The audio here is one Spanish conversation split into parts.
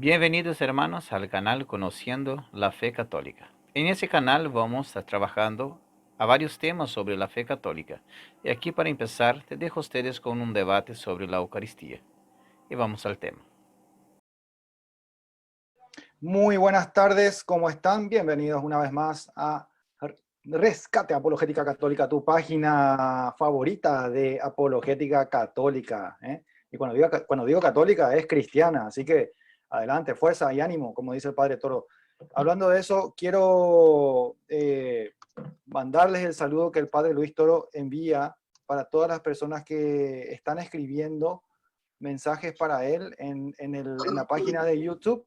Bienvenidos hermanos al canal Conociendo la Fe Católica. En ese canal vamos a estar trabajando a varios temas sobre la fe católica. Y aquí para empezar te dejo a ustedes con un debate sobre la Eucaristía. Y vamos al tema. Muy buenas tardes, ¿cómo están? Bienvenidos una vez más a Rescate Apologética Católica, tu página favorita de apologética católica. Y cuando digo católica es cristiana, así que adelante, fuerza y ánimo, como dice el Padre Toro. Hablando de eso, quiero mandarles el saludo que el Padre Luis Toro envía para todas las personas que están escribiendo mensajes para él en la página de YouTube.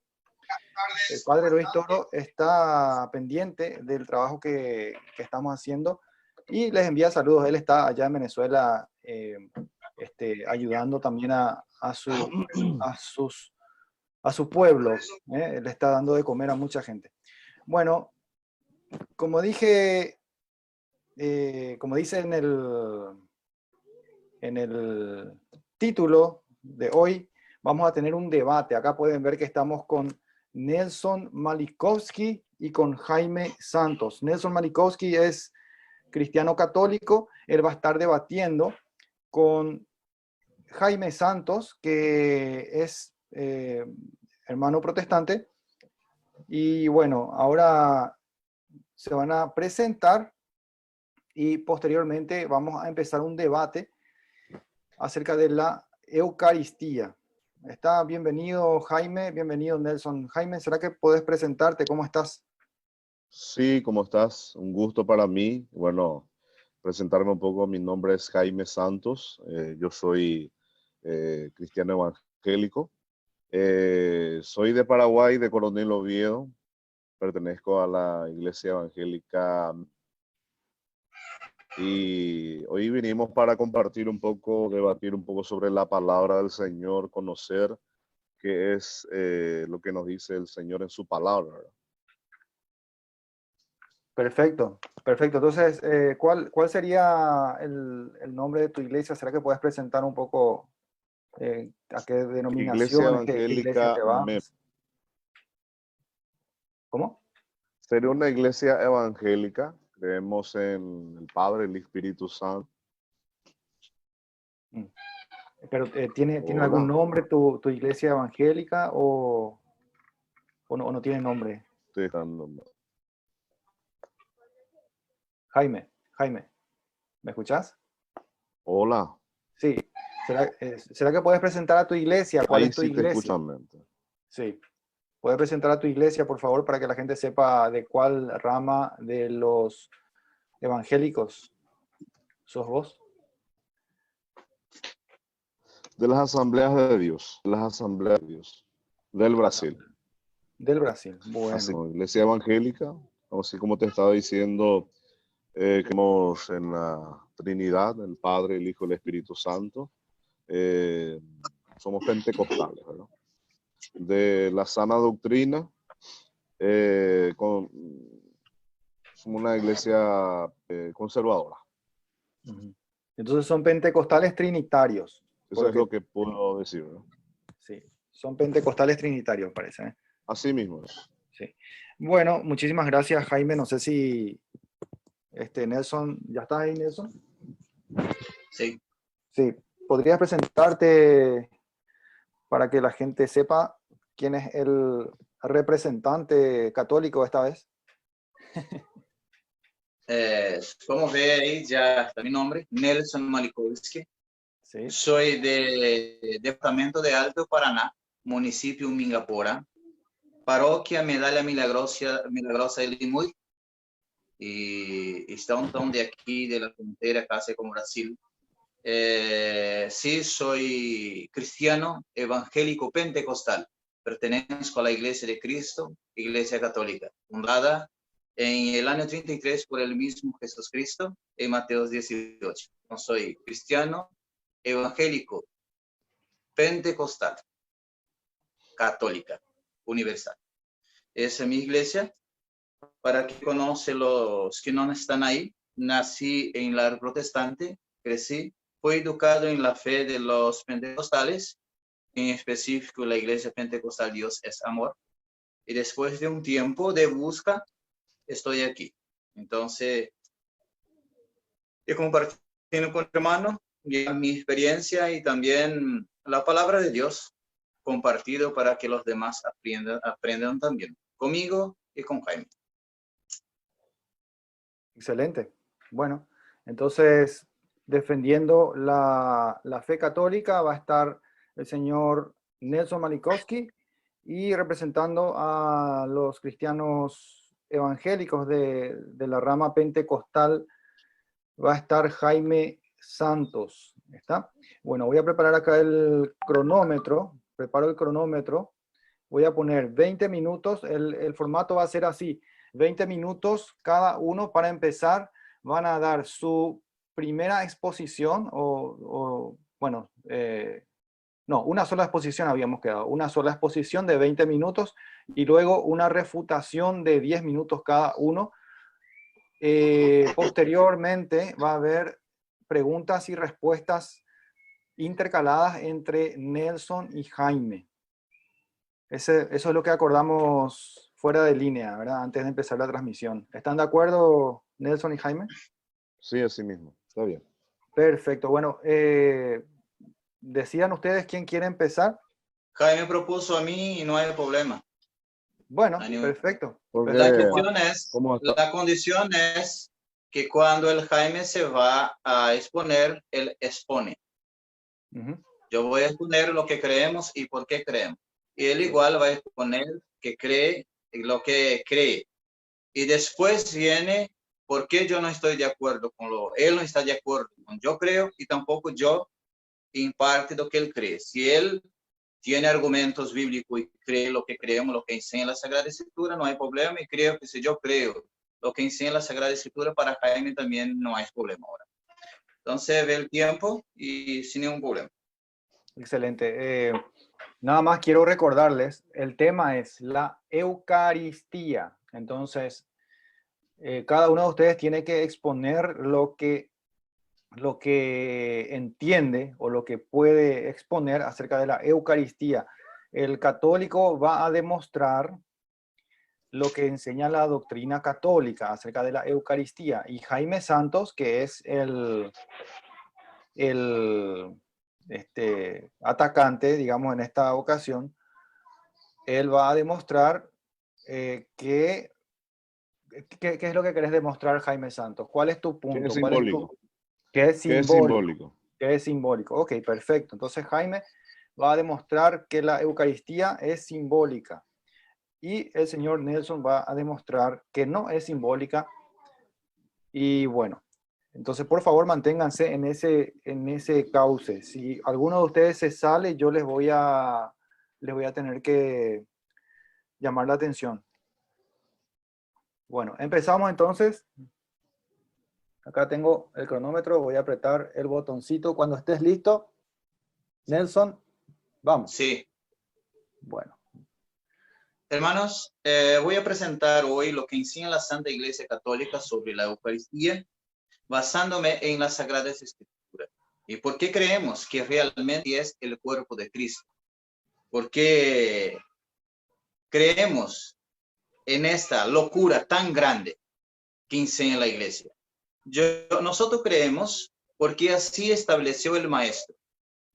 El Padre Luis Toro está pendiente del trabajo que estamos haciendo y les envía saludos. Él está allá en Venezuela ayudando también a su pueblo. Él está dando de comer a mucha gente. Bueno, como dije, como dice en el título de hoy, vamos a tener un debate. Acá pueden ver que estamos con Nelson Malikovsky y con Jaime Santos. Nelson Malikovsky es cristiano católico. Él va a estar debatiendo con Jaime Santos, que es hermano protestante. Y bueno, ahora se van a presentar y posteriormente vamos a empezar un debate acerca de la Eucaristía. Está bienvenido Jaime, bienvenido Nelson. Jaime, ¿será que puedes presentarte? ¿Cómo estás? Sí, ¿cómo estás? Un gusto para mí. Bueno, presentarme un poco. Mi nombre es Jaime Santos. Yo soy cristiano evangélico. Soy de Paraguay, de Coronel Oviedo. Pertenezco a la iglesia evangélica y hoy vinimos para compartir un poco, debatir un poco sobre la palabra del Señor, conocer qué es lo que nos dice el Señor en su palabra. Perfecto, perfecto. Entonces, ¿cuál sería el nombre de tu iglesia? ¿Será que puedes presentar un poco a qué Iglesia denominación, qué iglesia evangélica te vas? ¿Cómo? Sería una iglesia evangélica. Creemos en el Padre, el Espíritu Santo. Pero ¿tiene algún Hola. nombre tu iglesia evangélica o no tiene nombre? Estoy dando- Jaime, ¿me escuchás? Hola. Sí. ¿Será que puedes presentar a tu iglesia? ¿Cuál Ahí es tu sí te iglesia? escuchan, mente. Sí. ¿Puedes presentar a tu iglesia, por favor, para que la gente sepa de cuál rama de los evangélicos sos vos? De las asambleas de Dios. De las asambleas de Dios. Del Brasil. Del Brasil. Bueno. Así como iglesia evangélica. Así como te estaba diciendo, creemos en la Trinidad, el Padre, el Hijo y el Espíritu Santo. Somos pentecostales, ¿verdad? De la sana doctrina. Somos una iglesia conservadora. Entonces son pentecostales trinitarios. Eso es lo que puedo decir, ¿no? Sí, son pentecostales trinitarios, parece. ¿Eh? Así mismo es. Sí. Bueno, muchísimas gracias, Jaime. No sé si Nelson, ¿ya estás ahí, Nelson? Sí. Sí, ¿podrías presentarte para que la gente sepa quién es el representante católico esta vez? Como ve ahí, ya está mi nombre, Nelson Malikovsky. Sí. Soy de Departamento de Alto Paraná, municipio Mingapora, paróquia Medalla Milagrosa de Limuy, y está un montón de aquí, de la frontera, casi con Brasil. Sí, soy cristiano evangélico pentecostal. Pertenezco a la Iglesia de Cristo, Iglesia Católica, fundada en el año 33 por el mismo Jesucristo en Mateo 18. No soy cristiano evangélico pentecostal, católica, universal. Esa es mi iglesia. Para que conoce los que no están ahí, nací en la protestante, crecí, fui educado en la fe de los pentecostales en específico la Iglesia Pentecostal Dios es Amor. Y después de un tiempo de busca, estoy aquí. Entonces, y compartiendo con hermano mi experiencia y también la palabra de Dios compartido para que los demás aprendan también, conmigo y con Jaime. Excelente. Bueno, entonces, defendiendo la fe católica va a estar el señor Nelson Malikowski, y representando a los cristianos evangélicos de la rama pentecostal va a estar Jaime Santos. ¿Está? Bueno, voy a preparar acá el cronómetro. Preparo el cronómetro. Voy a poner 20 minutos. El formato va a ser así. 20 minutos cada uno para empezar. Van a dar su primera exposición no, una sola exposición habíamos quedado. Una sola exposición de 20 minutos y luego una refutación de 10 minutos cada uno. Posteriormente va a haber preguntas y respuestas intercaladas entre Nelson y Jaime. Eso es lo que acordamos fuera de línea, ¿verdad? Antes de empezar la transmisión. ¿Están de acuerdo, Nelson y Jaime? Sí, así mismo. Está bien. Perfecto. Bueno, decidan ustedes quién quiere empezar. Jaime propuso a mí y no hay problema. Bueno, perfecto. Porque, La condición es que cuando el Jaime se va a exponer, él expone. Yo voy a exponer lo que creemos y por qué creemos. Y él igual va a exponer que cree lo que cree. Y después viene por qué yo no estoy de acuerdo con él no está de acuerdo con yo creo y tampoco yo en parte lo que él cree. Si él tiene argumentos bíblicos y cree lo que creemos, lo que enseña la Sagrada Escritura, no hay problema. Y creo que si yo creo lo que enseña la Sagrada Escritura, para Jaime también no hay problema ahora. Entonces ve el tiempo y sin ningún problema. Excelente. Nada más quiero recordarles, el tema es la Eucaristía. Entonces, cada uno de ustedes tiene que exponer lo que entiende o lo que puede exponer acerca de la Eucaristía. El católico va a demostrar lo que enseña la doctrina católica acerca de la Eucaristía. Y Jaime Santos, que es el atacante, digamos, en esta ocasión, él va a demostrar ¿qué es lo que querés demostrar, Jaime Santos? ¿Cuál es tu punto? ¿Qué es simbólico? ¿Qué es simbólico? ¿Qué es simbólico? Ok, perfecto. Entonces Jaime va a demostrar que la Eucaristía es simbólica. Y el señor Nelson va a demostrar que no es simbólica. Y bueno, entonces por favor manténganse en ese cauce. Si alguno de ustedes se sale, yo les voy a tener que llamar la atención. Bueno, empezamos entonces. Acá tengo el cronómetro, voy a apretar el botoncito. Cuando estés listo, Nelson, vamos. Sí. Bueno. Hermanos, voy a presentar hoy lo que enseña la Santa Iglesia Católica sobre la Eucaristía, basándome en las Sagradas Escrituras. ¿Y por qué creemos que realmente es el cuerpo de Cristo? Porque creemos en esta locura tan grande que enseña la Iglesia. Nosotros creemos porque así estableció el Maestro.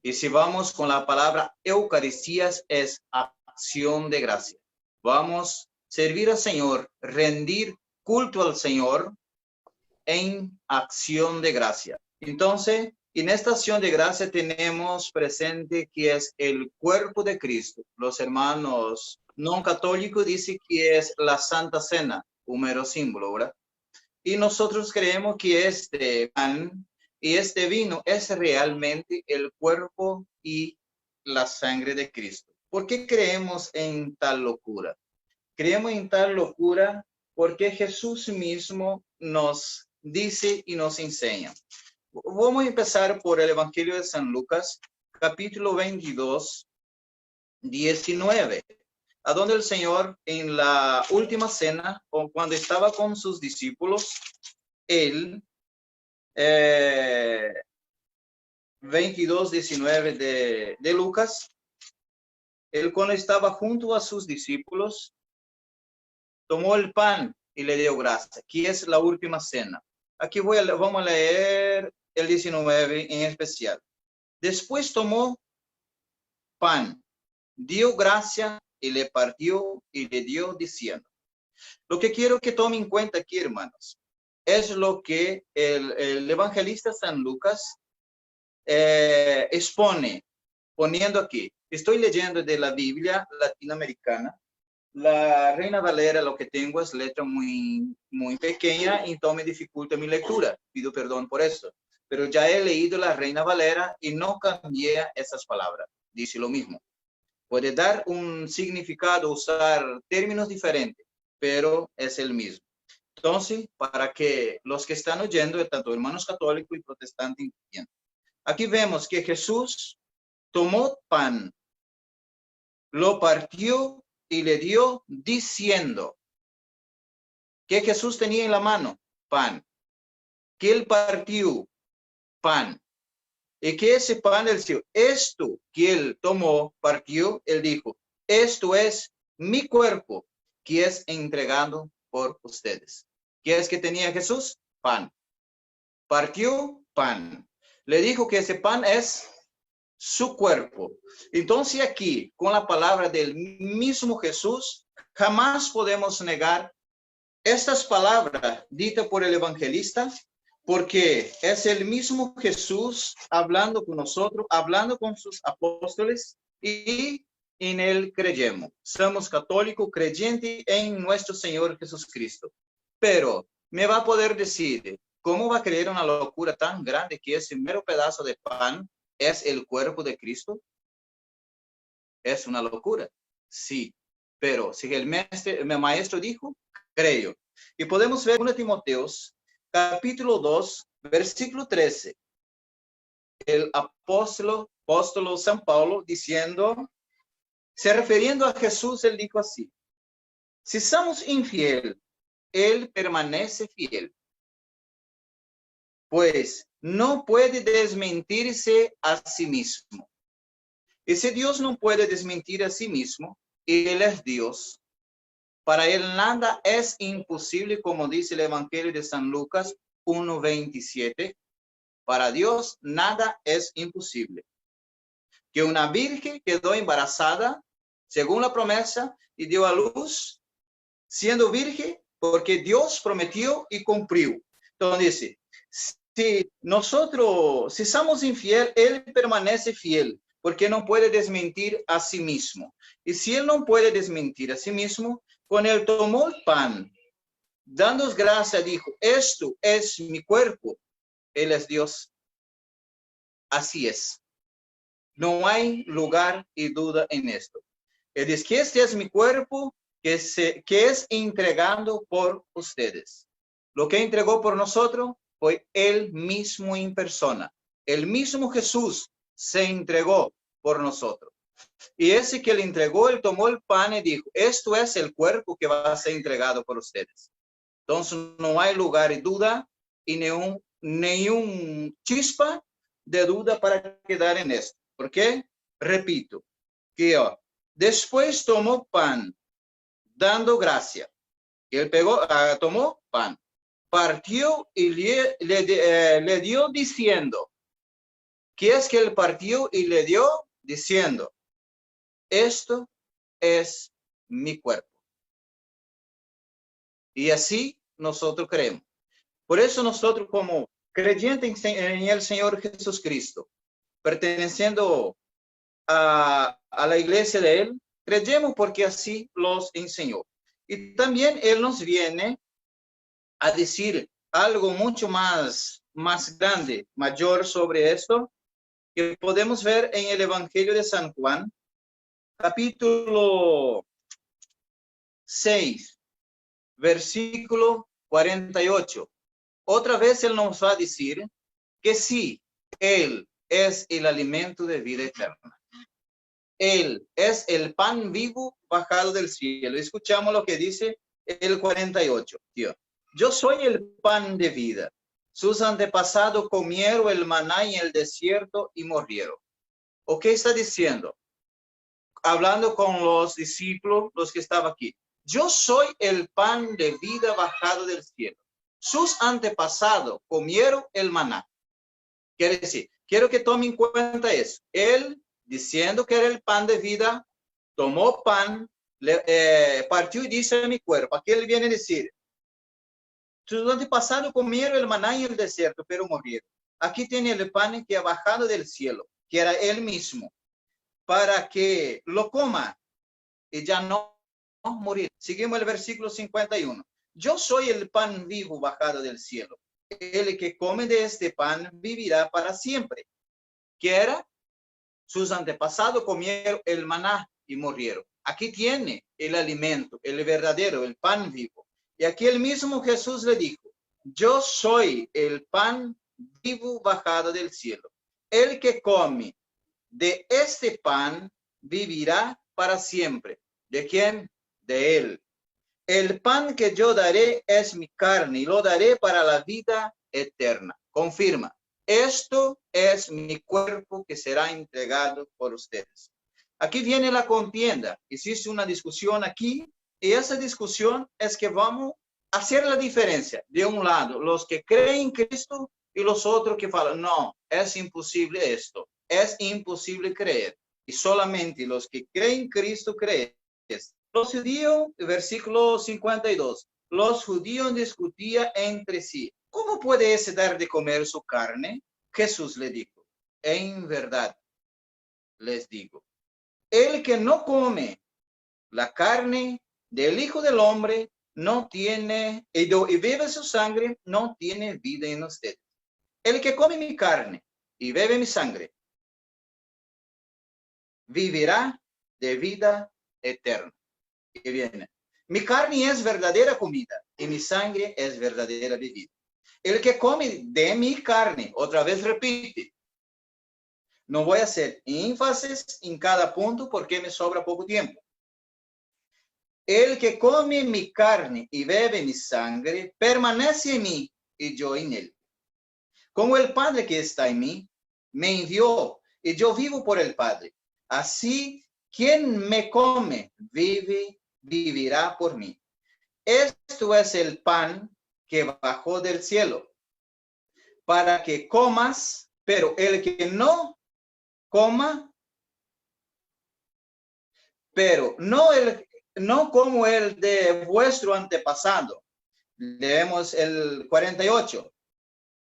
Y si vamos con la palabra Eucaristías, es acción de gracia. Vamos a servir al Señor, rendir culto al Señor en acción de gracia. Entonces, en esta acción de gracia tenemos presente que es el cuerpo de Cristo. Los hermanos no católicos dicen que es la Santa Cena, un mero símbolo, ¿verdad? Y nosotros creemos que este pan y este vino es realmente el cuerpo y la sangre de Cristo. ¿Por qué creemos en tal locura? Creemos en tal locura porque Jesús mismo nos dice y nos enseña. Vamos a empezar por el Evangelio de San Lucas, capítulo 22, 19. A donde el Señor en la última cena, o cuando estaba con sus discípulos, él, 22, 19 de Lucas, Él cuando estaba junto a sus discípulos, tomó el pan y le dio gracias, que es la última cena. Aquí vamos a leer el 19 en especial. Después tomó pan, dio gracias y le partió y le dio diciendo. Lo que quiero que tomen en cuenta aquí, hermanos, es lo que el evangelista San Lucas expone, poniendo aquí. Estoy leyendo de la Biblia latinoamericana. La Reina Valera, lo que tengo es letra muy pequeña, entonces me dificulta mi lectura. Pido perdón por eso. Pero ya he leído la Reina Valera y no cambié esas palabras. Dice lo mismo. Puede dar un significado, usar términos diferentes, pero es el mismo. Entonces, para que los que están oyendo, tanto hermanos católicos y protestantes, entiendan. Aquí vemos que Jesús tomó pan, lo partió y le dio diciendo. ¿Qué Jesús tenía en la mano? Pan. ¿Qué él partió? Pan. Y que ese pan él dijo, esto que él tomó, partió, él dijo, esto es mi cuerpo que es entregado por ustedes. ¿Qué es que tenía Jesús? Pan. Partió pan. Le dijo que ese pan es su cuerpo. Entonces aquí, con la palabra del mismo Jesús, jamás podemos negar estas palabras ditas por el evangelista, porque es el mismo Jesús hablando con nosotros, hablando con sus apóstoles, y en él creemos. Somos católicos creyentes en nuestro Señor Jesucristo. Pero me va a poder decir, ¿cómo va a creer una locura tan grande que ese mero pedazo de pan es el cuerpo de Cristo? Es una locura. Sí, pero si el maestro dijo, creo. Y podemos ver en 1 Timoteo, capítulo 2, versículo 13. El apóstolo San Pablo diciendo, se refiriendo a Jesús, él dijo así, si somos infieles, él permanece fiel, pues no puede desmentirse a sí mismo. Y si Dios no puede desmentir a sí mismo, él es Dios. Para él nada es imposible, como dice el Evangelio de San Lucas 1:27. Para Dios nada es imposible. Que una virgen quedó embarazada, según la promesa, y dio a luz, siendo virgen, porque Dios prometió y cumplió. Entonces dice, si somos infieles, él permanece fiel, porque no puede desmentir a sí mismo. Y si él no puede desmentir a sí mismo, cuando él tomó el pan, dando gracias, dijo, esto es mi cuerpo. Él es Dios. Así es. No hay lugar y duda en esto. Él dice que este es mi cuerpo que es entregando por ustedes. Lo que entregó por nosotros fue él mismo en persona. El mismo Jesús se entregó por nosotros. Y ese que le entregó, él tomó el pan y dijo, esto es el cuerpo que va a ser entregado por ustedes. Entonces no hay lugar y duda y ni un chispa de duda para quedar en esto. ¿Por qué? Repito, que después tomó pan, dando gracia. Él tomó pan, partió y le dio diciendo. ¿Qué es que él partió y le dio? Diciendo, esto es mi cuerpo. Y así nosotros creemos. Por eso nosotros como creyentes en el Señor Jesucristo, perteneciendo a la iglesia de Él, creemos porque así los enseñó. Y también Él nos viene a decir algo mucho más grande, mayor sobre esto, que podemos ver en el Evangelio de San Juan, capítulo 6, versículo 48. Otra vez Él nos va a decir que sí, Él es el alimento de vida eterna. Él es el pan vivo bajado del cielo. Escuchamos lo que dice el 48. Tío. Yo soy el pan de vida. Sus antepasados comieron el maná en el desierto y murieron. ¿O qué está diciendo? hablando con los discípulos, los que estaban aquí. Yo soy el pan de vida bajado del cielo. Sus antepasados comieron el maná. Quiere decir, quiero que tomen en cuenta eso. Él, diciendo que era el pan de vida, tomó pan, partió y dice a mi cuerpo. Aquí él viene a decir, sus antepasados comieron el maná en el desierto, pero murieron. Aquí tiene el pan que ha bajado del cielo, que era él mismo, para que lo coma y ya no morir. Seguimos el versículo 51. Yo soy el pan vivo bajado del cielo. El que come de este pan vivirá para siempre. ¿Qué era? Sus antepasados comieron el maná y murieron. Aquí tiene el alimento, el verdadero, el pan vivo. Y aquí el mismo Jesús le dijo, yo soy el pan vivo bajado del cielo. El que come de este pan vivirá para siempre. ¿De quién? De él. El pan que yo daré es mi carne y lo daré para la vida eterna. Confirma. Esto es mi cuerpo que será entregado por ustedes. Aquí viene la contienda. Existe una discusión aquí y esa discusión es que vamos a hacer la diferencia. De un lado, los que creen en Cristo y los otros que falan, no, es imposible esto. Es imposible creer. Y solamente los que creen en Cristo creen. Los judíos, versículo 52, los judíos discutían entre sí. ¿Cómo puede ese dar de comer su carne? Jesús le dijo, en verdad les digo, el que no come la carne del Hijo del Hombre no tiene, y bebe su sangre, no tiene vida en ustedes. El que come mi carne y bebe mi sangre, vivirá de vida eterna. Y viene, mi carne es verdadera comida y mi sangre es verdadera bebida. El que come de mi carne, otra vez repite, no voy a hacer énfasis en cada punto porque me sobra poco tiempo. El que come mi carne y bebe mi sangre, permanece en mí y yo en él. Como el Padre que está en mí, me envió y yo vivo por el Padre. Así, quien me come, vivirá por mí. Esto es el pan que bajó del cielo, para que comas, pero el que no coma, pero no como el de vuestro antepasado. Leemos el 48.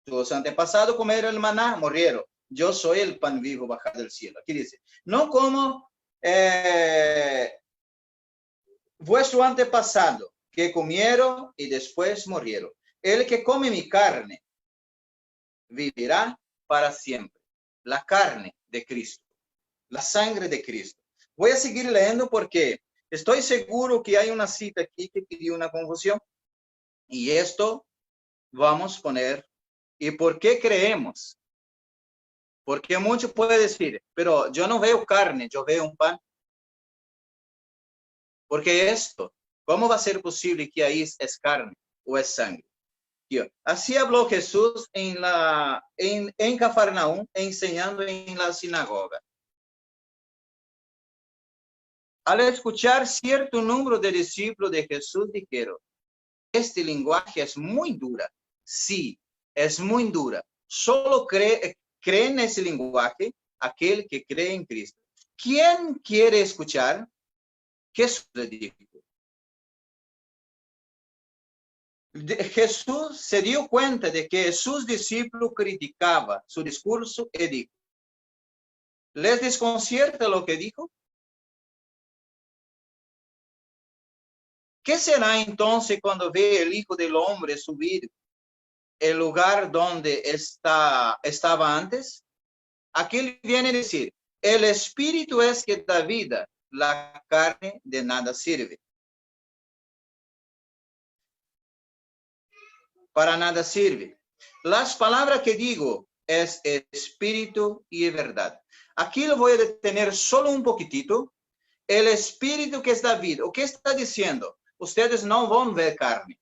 Tus antepasados comieron el maná, murieron. Yo soy el pan vivo bajado del cielo. Aquí dice, no como vuestro antepasado, que comieron y después murieron. El que come mi carne vivirá para siempre. La carne de Cristo, la sangre de Cristo. Voy a seguir leyendo porque estoy seguro que hay una cita aquí que pidió una confusión. Y esto vamos a poner. ¿Y por qué creemos? Porque muchos pueden decir, pero yo no veo carne, yo veo un pan. Porque esto, ¿cómo va a ser posible que ahí es carne o es sangre? Así habló Jesús en Cafarnaúm, enseñando en la sinagoga. Al escuchar cierto número de discípulos de Jesús, dijeron, este lenguaje es muy dura. Sí, es muy dura. Solo cree en ese lenguaje aquel que cree en Cristo. ¿Quién quiere escuchar? Jesús le dijo. Jesús se dio cuenta de que sus discípulos criticaban su discurso y dijo, ¿les desconcierta lo que dijo? ¿Qué será entonces cuando ve el Hijo del Hombre subir el lugar donde estaba antes? Aquí viene a decir, el Espíritu es que da vida, la carne de nada sirve. Para nada sirve. Las palabras que digo es espíritu y verdad. Aquí lo voy a detener solo un poquitito. El espíritu que es da vida. ¿O qué está diciendo? Ustedes no van a ver carne.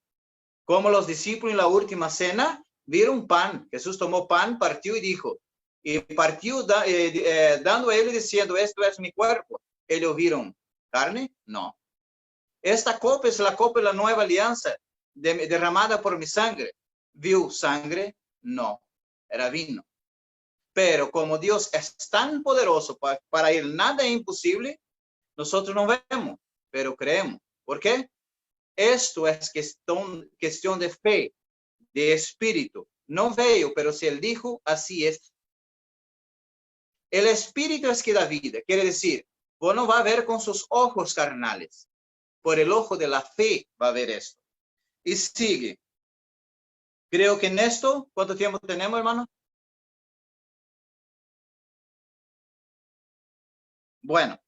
Como los discípulos en la última cena, vieron pan. Jesús tomó pan, partió y dijo. Y partió dando a él diciendo, esto es mi cuerpo. ¿Ellos vieron carne? No. Esta copa es la copa de la nueva alianza derramada por mi sangre. ¿Vio sangre? No. Era vino. Pero como Dios es tan poderoso, para él nada es imposible, nosotros no vemos, pero creemos. ¿Por qué? Esto es cuestión de fe, de espíritu. No veo, pero si él dijo, así es. El espíritu es que da vida. Quiere decir, vos no va a ver con sus ojos carnales. Por el ojo de la fe va a ver esto. Y sigue. Creo que en esto, ¿cuánto tiempo tenemos, hermano? Bueno.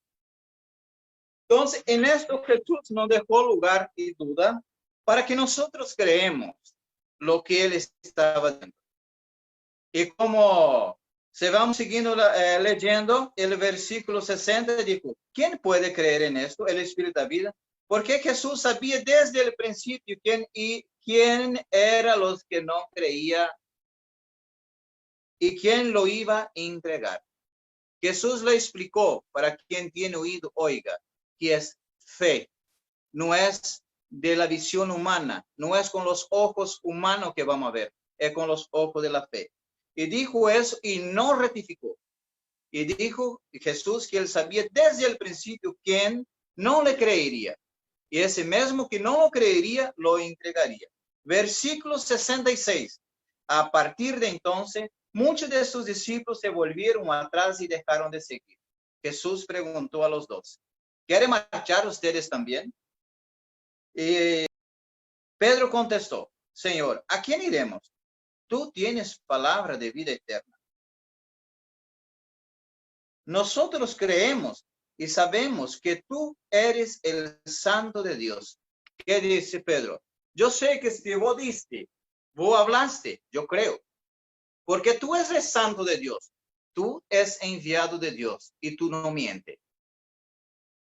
Entonces, en esto Jesús nos dejó lugar y duda para que nosotros creemos lo que él estaba diciendo. Y como se vamos siguiendo leyendo, el versículo 60 dijo, ¿quién puede creer en esto? El Espíritu da vida. Porque Jesús sabía desde el principio quién era los que no creía y quién lo iba a entregar. Jesús le explicó para quien tiene oído, oiga, que es fe. No es de la visión humana, no es con los ojos humanos que vamos a ver, es con los ojos de la fe. Y dijo eso y no rectificó. Y dijo Jesús que él sabía desde el principio quién no le creería. Y ese mismo que no lo creería, lo entregaría. Versículo 66. A partir de entonces, muchos de sus discípulos se volvieron atrás y dejaron de seguir. Jesús preguntó a los 12, ¿quieren marchar ustedes también? Y Pedro contestó, Señor, ¿a quién iremos? Tú tienes palabra de vida eterna. Nosotros creemos y sabemos que tú eres el Santo de Dios. ¿Qué dice Pedro? Yo sé que si vos diste, vos hablaste, yo creo. Porque tú eres el Santo de Dios. Tú eres enviado de Dios y tú no mientes.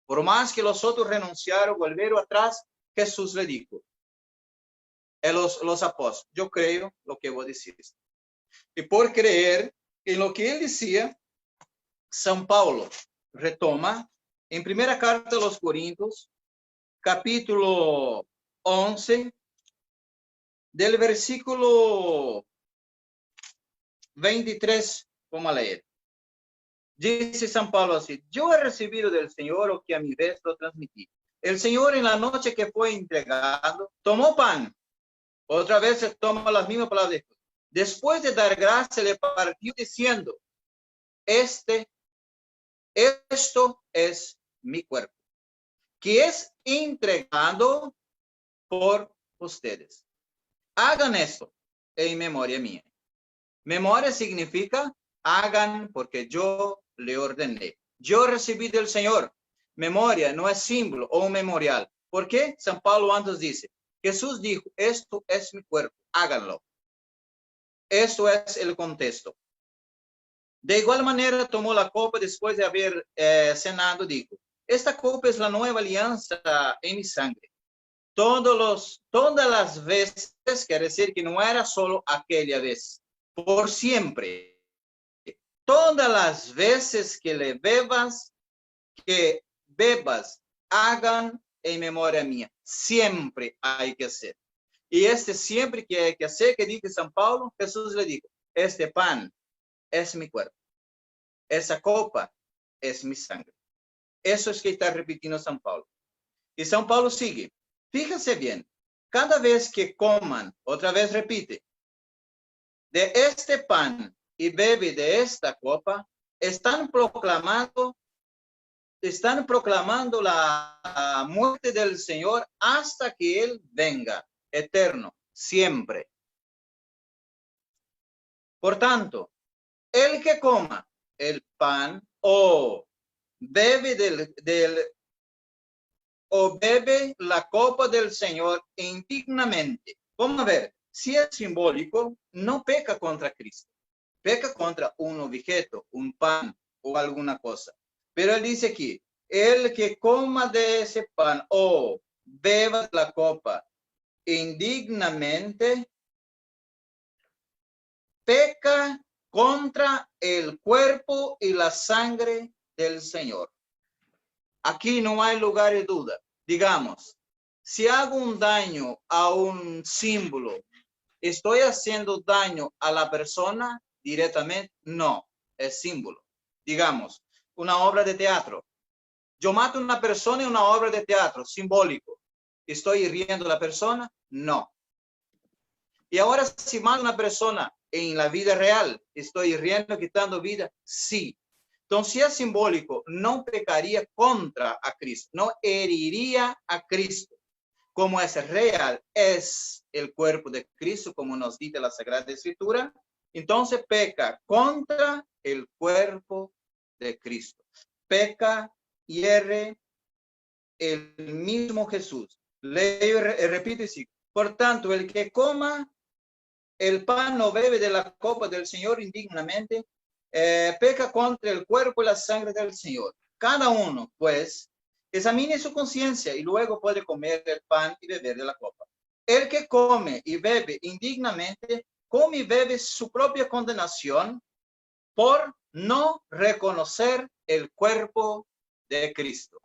Por más que los otros renunciaron, volvieron atrás, Jesús le dijo, los apóstoles, yo creo lo que vos decís. Y por creer en lo que él decía, San Pablo retoma en primera carta a los Corintios, capítulo 11, del versículo 23, vamos a leer. Dice San Pablo así, yo he recibido del Señor lo que a mi vez lo transmití. El Señor en la noche que fue entregado, tomó pan. Otra vez se toma las mismas palabras. Después de dar gracias, le partió diciendo, esto es mi cuerpo, que es entregado por ustedes. Hagan esto en memoria mía. Memoria significa hagan porque yo le ordené. Yo recibí del Señor. Memoria no es símbolo o un memorial. ¿Por qué? San Pablo antes dice, Jesús dijo, esto es mi cuerpo, háganlo. Esto es el contexto. De igual manera tomó la copa después de haber cenado, dijo, esta copa es la nueva alianza en mi sangre. Todas las veces, quiere decir que no era solo aquella vez, por siempre. Todas las veces que bebas, hagan en memoria mía. Siempre hay que hacer. Y siempre que hay que hacer, que dice San Pablo, Jesús le dijo, este pan es mi cuerpo. Esa copa es mi sangre. Eso es que está repitiendo San Pablo. Y San Pablo sigue. Fíjense bien, cada vez que coman, otra vez repite, de este pan y bebe de esta copa, están proclamando la muerte del Señor hasta que Él venga, eterno, siempre. Por tanto, el que coma el pan o bebe bebe la copa del Señor indignamente. Vamos a ver, si es simbólico, no peca contra Cristo. Peca contra un objeto, un pan o alguna cosa. Pero él dice aquí, el que coma de ese pan o beba la copa indignamente, peca contra el cuerpo y la sangre del Señor. Aquí no hay lugar de duda. Digamos, si hago un daño a un símbolo, ¿estoy haciendo daño a la persona directamente? No, es símbolo. Digamos, una obra de teatro. Yo mato a una persona en una obra de teatro, simbólico. ¿Estoy hiriendo a la persona? No. Y ahora, si mato a una persona en la vida real, ¿estoy hiriendo, quitando vida? Sí. Entonces, si es simbólico, no pecaría contra a Cristo, no heriría a Cristo. Como es real, es el cuerpo de Cristo, como nos dice la Sagrada Escritura, entonces peca contra el cuerpo de Cristo. Peca, hiere el mismo Jesús. Leo, repito y sigo. Por tanto, el que coma el pan o bebe de la copa del Señor indignamente, peca contra el cuerpo y la sangre del Señor. Cada uno, pues, examine su conciencia y luego puede comer el pan y beber de la copa. El que come y bebe indignamente, come y bebe su propia condenación por no reconocer el cuerpo de Cristo.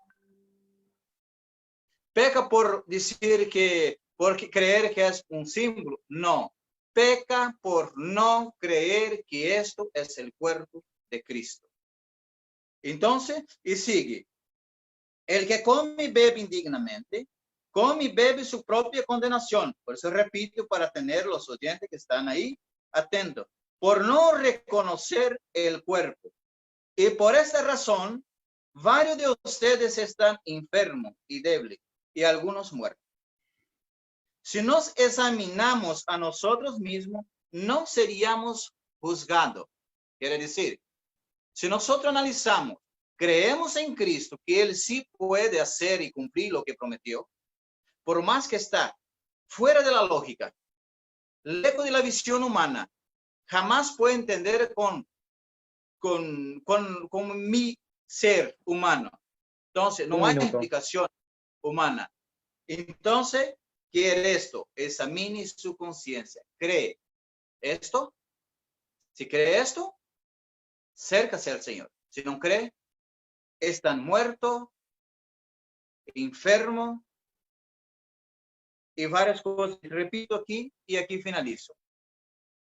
Peca por decir que, porque creer que es un símbolo. No. Peca por no creer que esto es el cuerpo de Cristo. Entonces, y sigue. El que come y bebe indignamente, come y bebe su propia condenación. Por eso repito, para tener los oyentes que están ahí atentos. Por no reconocer el cuerpo. Y por esta razón, varios de ustedes están enfermos y débiles, y algunos muertos. Si nos examinamos a nosotros mismos, no seríamos juzgados. Quiere decir, si nosotros analizamos, creemos en Cristo, que Él sí puede hacer y cumplir lo que prometió, por más que está fuera de la lógica, lejos de la visión humana, jamás puede entender con mi ser humano. Entonces, no hay explicación humana. Entonces, quiere esto, examine su conciencia. ¿Cree esto? Si cree esto, acércase al Señor. Si no cree, están muerto, enfermo y varias cosas. Repito aquí y aquí finalizo.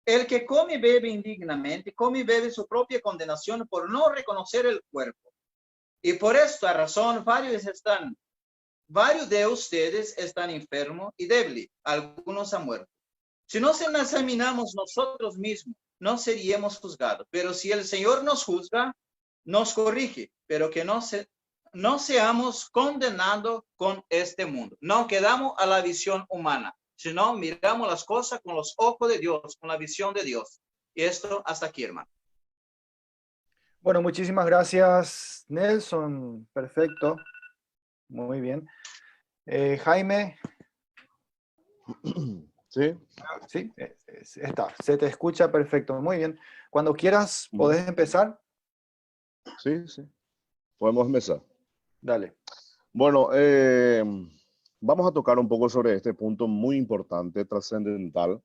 El que come y bebe indignamente, come y bebe su propia condenación por no reconocer el cuerpo. Y por esta razón, varios de ustedes están enfermos y débiles, algunos han muerto. Si nos examinamos nosotros mismos, no seríamos juzgados. Pero si el Señor nos juzga, nos corrige, pero que no seamos condenados con este mundo. No quedamos a la visión humana, sino miramos las cosas con los ojos de Dios, con la visión de Dios. Y esto hasta aquí, hermano. Bueno, muchísimas gracias, Nelson. Perfecto. Muy bien. Jaime. Sí. Sí, está. Se te escucha perfecto. Muy bien. Cuando quieras, ¿podés empezar? Sí, sí. Podemos empezar. Dale. Bueno, vamos a tocar un poco sobre este punto muy importante, trascendental.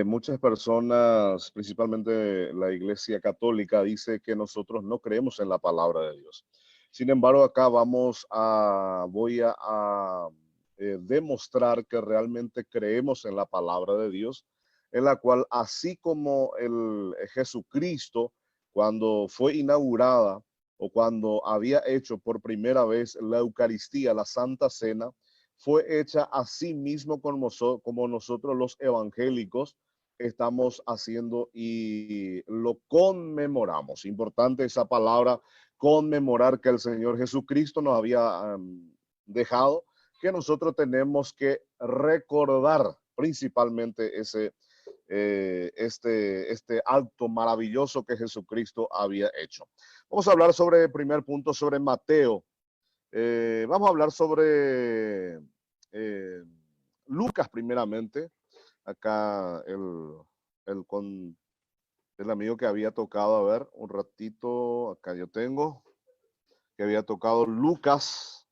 Muchas personas, principalmente la Iglesia Católica, dice que nosotros no creemos en la palabra de Dios. Sin embargo, acá voy a demostrar que realmente creemos en la palabra de Dios, en la cual, así como el Jesucristo, cuando fue inaugurada o cuando había hecho por primera vez la Eucaristía, la Santa Cena, fue hecha así mismo como nosotros los evangélicos estamos haciendo y lo conmemoramos. Importante esa palabra, conmemorar, que el Señor Jesucristo nos había dejado, que nosotros tenemos que recordar principalmente este acto maravilloso que Jesucristo había hecho. Vamos a hablar sobre el primer punto, sobre Mateo. Vamos a hablar sobre Lucas primeramente. Acá el amigo que había tocado, a ver, un ratito, acá yo tengo, que había tocado Lucas.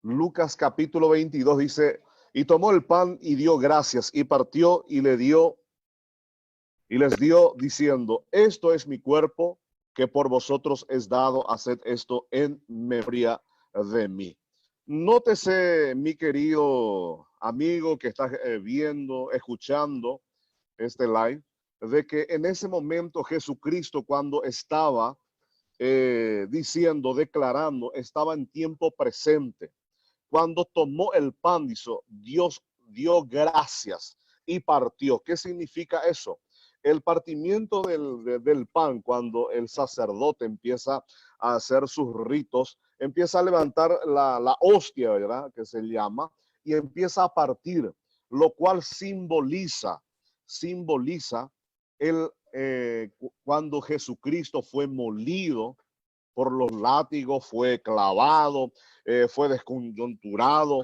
Lucas capítulo 22 dice, y tomó el pan y dio gracias y partió y le dio Y les dio diciendo, esto es mi cuerpo que por vosotros es dado, haced esto en memoria de mí. Nótese, mi querido amigo que está viendo, escuchando este live, de que en ese momento Jesucristo, cuando estaba diciendo, declarando, estaba en tiempo presente. Cuando tomó el pan, Dios dio gracias y partió. ¿Qué significa eso? El partimiento del pan, cuando el sacerdote empieza a hacer sus ritos, empieza a levantar la hostia, ¿verdad? Que se llama, y empieza a partir, lo cual simboliza cuando Jesucristo fue molido por los látigos, fue clavado, fue descoyunturado,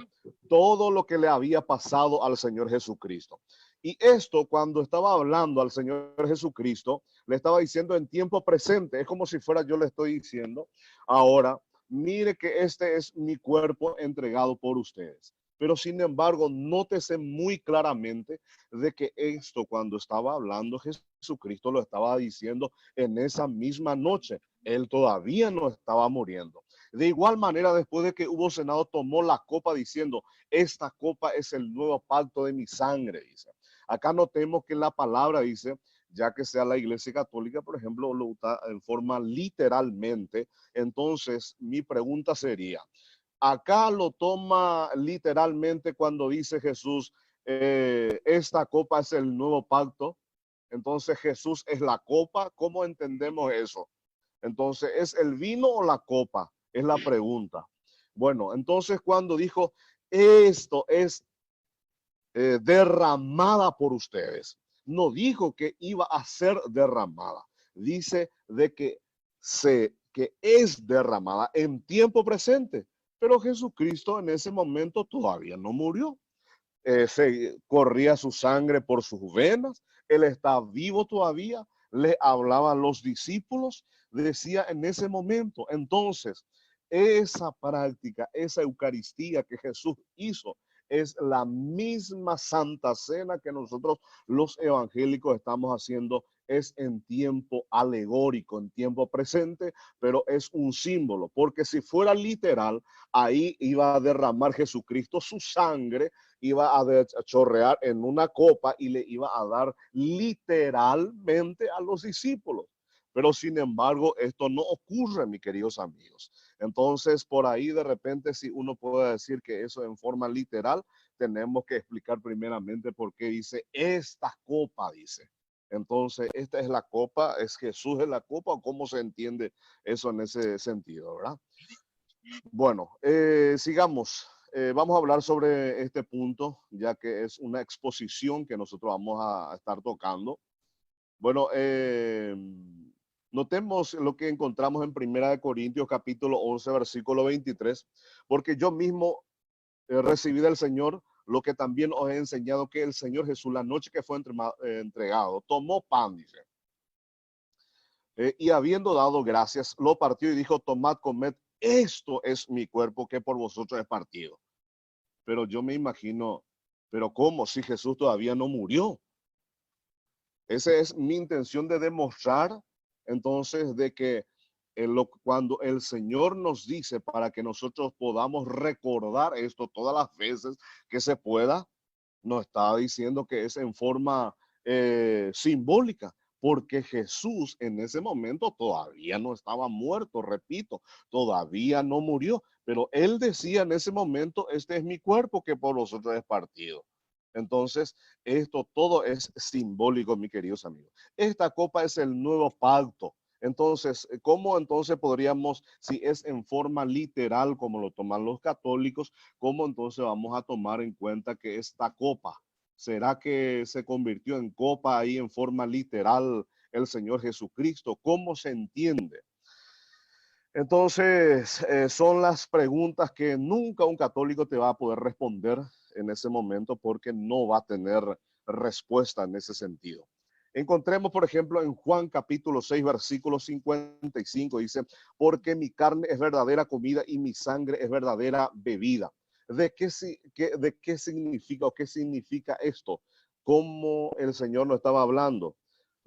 todo lo que le había pasado al Señor Jesucristo. Y esto, cuando estaba hablando al Señor Jesucristo, le estaba diciendo en tiempo presente. Es como si fuera yo le estoy diciendo ahora, mire que este es mi cuerpo entregado por ustedes. Pero sin embargo, nótese muy claramente de que esto, cuando estaba hablando Jesucristo, lo estaba diciendo en esa misma noche. Él todavía no estaba muriendo. De igual manera, después de que hubo cenado, tomó la copa diciendo, esta copa es el nuevo pacto de mi sangre, dice. Acá notemos que la palabra dice, ya que sea la Iglesia Católica, por ejemplo, lo usa en forma literalmente. Entonces, mi pregunta sería, acá lo toma literalmente cuando dice Jesús, esta copa es el nuevo pacto. Entonces Jesús es la copa. ¿Cómo entendemos eso? Entonces, ¿es el vino o la copa? Es la pregunta. Bueno, entonces cuando dijo, esto es derramada por ustedes, no dijo que iba a ser derramada. Dice de que es derramada en tiempo presente. Pero Jesucristo en ese momento todavía no murió. Se corría su sangre por sus venas. Él está vivo todavía. Le hablaba a los discípulos. Decía en ese momento. Entonces, esa práctica, esa Eucaristía que Jesús hizo, es la misma Santa Cena que nosotros los evangélicos estamos haciendo. Es en tiempo alegórico, en tiempo presente, pero es un símbolo, porque si fuera literal, ahí iba a derramar Jesucristo su sangre, iba a chorrear en una copa y le iba a dar literalmente a los discípulos. Pero sin embargo, esto no ocurre, mis queridos amigos. Entonces, por ahí de repente, si uno puede decir que eso en forma literal, tenemos que explicar primeramente por qué dice esta copa, dice. Entonces, esta es la copa, ¿es Jesús es la copa o cómo se entiende eso en ese sentido, verdad? Bueno, sigamos. Vamos a hablar sobre este punto, ya que es una exposición que nosotros vamos a estar tocando. Bueno, notemos lo que encontramos en 1 Corintios capítulo 11, versículo 23, porque yo mismo recibí del Señor lo que también os he enseñado, que el Señor Jesús, la noche que fue entregado, tomó pan, dice, y habiendo dado gracias, lo partió y dijo, tomad, comed, esto es mi cuerpo que por vosotros es partido. Pero yo me imagino, pero ¿cómo? Si Jesús todavía no murió. Esa es mi intención de demostrar, entonces, de que cuando el Señor nos dice para que nosotros podamos recordar esto todas las veces que se pueda, nos está diciendo que es en forma simbólica, porque Jesús en ese momento todavía no estaba muerto, repito, todavía no murió, pero él decía en ese momento, este es mi cuerpo que por vosotros es partido. Entonces, esto todo es simbólico, mis queridos amigos. Esta copa es el nuevo pacto. Entonces, ¿cómo entonces podríamos, si es en forma literal como lo toman los católicos, cómo entonces vamos a tomar en cuenta que esta copa, será que se convirtió en copa ahí en forma literal el Señor Jesucristo? ¿Cómo se entiende? Entonces, son las preguntas que nunca un católico te va a poder responder en ese momento porque no va a tener respuesta en ese sentido. Encontremos, por ejemplo, en Juan capítulo 6, versículo 55, dice, porque mi carne es verdadera comida y mi sangre es verdadera bebida. ¿De qué significa o qué significa esto? ¿Cómo el Señor nos estaba hablando?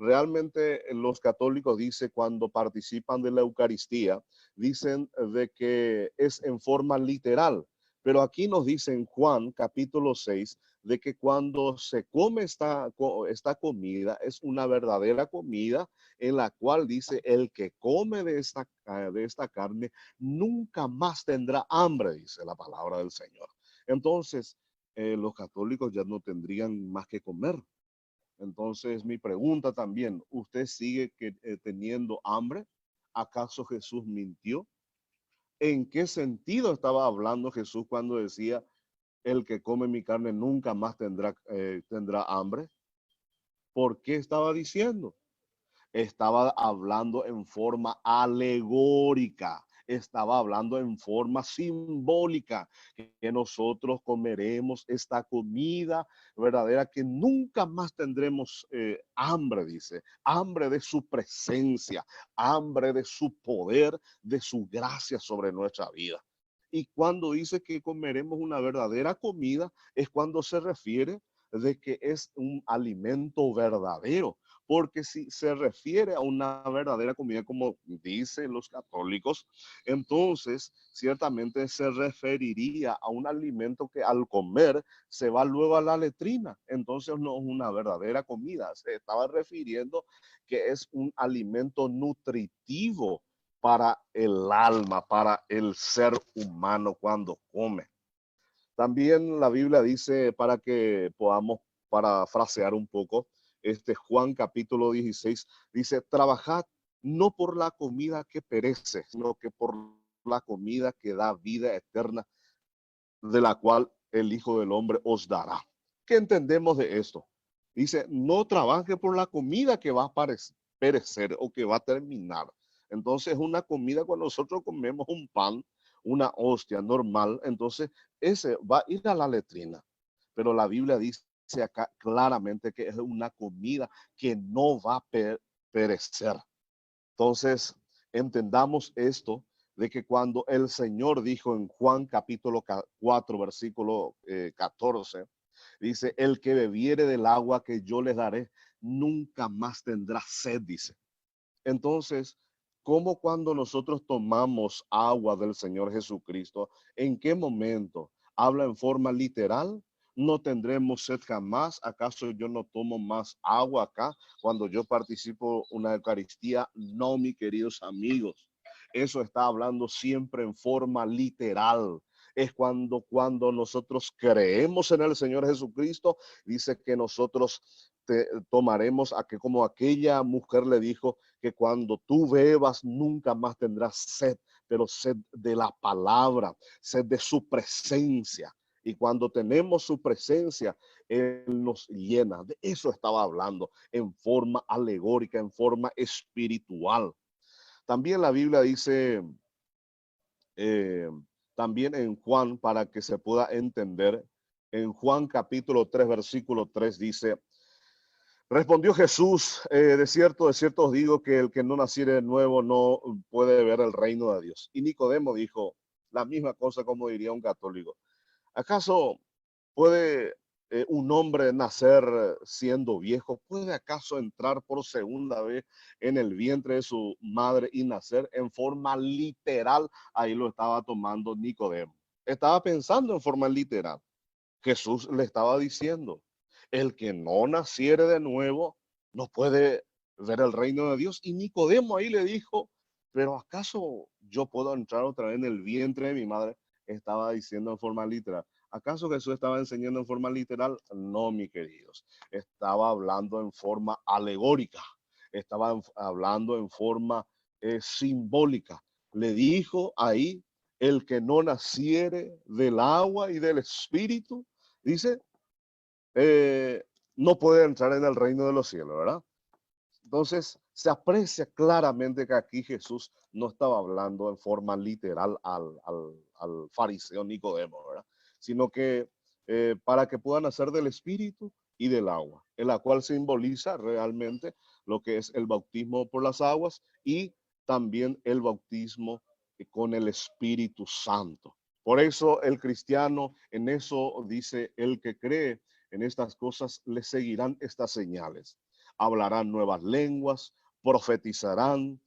realmente los católicos dicen cuando participan de la Eucaristía, dicen de que es en forma literal. Pero aquí nos dice en Juan capítulo 6 de que cuando se come esta comida es una verdadera comida en la cual dice el que come de esta carne nunca más tendrá hambre, dice la palabra del Señor. Entonces, los católicos ya no tendrían más que comer. Entonces, mi pregunta también, ¿usted sigue teniendo hambre? ¿Acaso Jesús mintió? ¿En qué sentido estaba hablando Jesús cuando decía, el que come mi carne nunca más tendrá hambre? ¿Por qué estaba diciendo? Estaba hablando en forma alegórica, estaba hablando en forma simbólica, que nosotros comeremos esta comida verdadera, que nunca más tendremos hambre, dice, hambre de su presencia, hambre de su poder, de su gracia sobre nuestra vida. Y cuando dice que comeremos una verdadera comida, es cuando se refiere de que es un alimento verdadero. Porque si se refiere a una verdadera comida, como dicen los católicos, entonces ciertamente se referiría a un alimento que al comer se va luego a la letrina. Entonces no es una verdadera comida. Se estaba refiriendo que es un alimento nutritivo para el alma, para el ser humano cuando come. También la Biblia dice, para que podamos parafrasear un poco, Juan capítulo 16 dice, trabajad no por la comida que perece, sino que por la comida que da vida eterna, de la cual el Hijo del Hombre os dará. ¿Qué entendemos de esto? Dice, no trabaje por la comida que va a perecer o que va a terminar. Entonces, una comida, cuando nosotros comemos un pan, una hostia normal, entonces ese va a ir a la letrina. Pero la Biblia dice acá claramente que es una comida que no va a perecer. Entonces, entendamos esto de que cuando el Señor dijo en Juan capítulo 4, versículo 14, dice, el que bebiere del agua que yo les daré, nunca más tendrá sed, dice. Entonces, ¿cómo cuando nosotros tomamos agua del Señor Jesucristo, en qué momento? ¿Habla en forma literal? ¿No tendremos sed jamás? ¿Acaso yo no tomo más agua acá cuando yo participo en una Eucaristía? No, mis queridos amigos. Eso está hablando siempre en forma literal. Es cuando nosotros creemos en el Señor Jesucristo, dice que nosotros tomaremos a que como aquella mujer le dijo, que cuando tú bebas nunca más tendrás sed, pero sed de la palabra, sed de su presencia. Y cuando tenemos su presencia, Él nos llena. De eso estaba hablando en forma alegórica, en forma espiritual. También la Biblia dice, también en Juan, para que se pueda entender, en Juan capítulo 3, versículo 3 dice, respondió Jesús, de cierto os digo que el que no naciere de nuevo no puede ver el reino de Dios. Y Nicodemo dijo la misma cosa como diría un católico. ¿Acaso puede un hombre nacer siendo viejo? ¿Puede acaso entrar por segunda vez en el vientre de su madre y nacer en forma literal? Ahí lo estaba tomando Nicodemo. Estaba pensando en forma literal. Jesús le estaba diciendo, el que no naciere de nuevo no puede ver el reino de Dios. Y Nicodemo ahí le dijo, pero ¿acaso yo puedo entrar otra vez en el vientre de mi madre? Estaba diciendo en forma literal. ¿Acaso Jesús estaba enseñando en forma literal? No, mis queridos. Estaba hablando en forma alegórica. Estaba hablando en forma simbólica. Le dijo ahí, el que no naciere del agua y del espíritu, dice, no puede entrar en el reino de los cielos, ¿verdad? Entonces, se aprecia claramente que aquí Jesús no estaba hablando en forma literal al fariseo Nicodemo, ¿verdad? Sino que para que puedan nacer del espíritu y del agua, en la cual simboliza realmente lo que es el bautismo por las aguas y también el bautismo con el Espíritu Santo. Por eso el cristiano en eso dice, el que cree en estas cosas le seguirán estas señales. hablarán nuevas lenguas, profetizarán,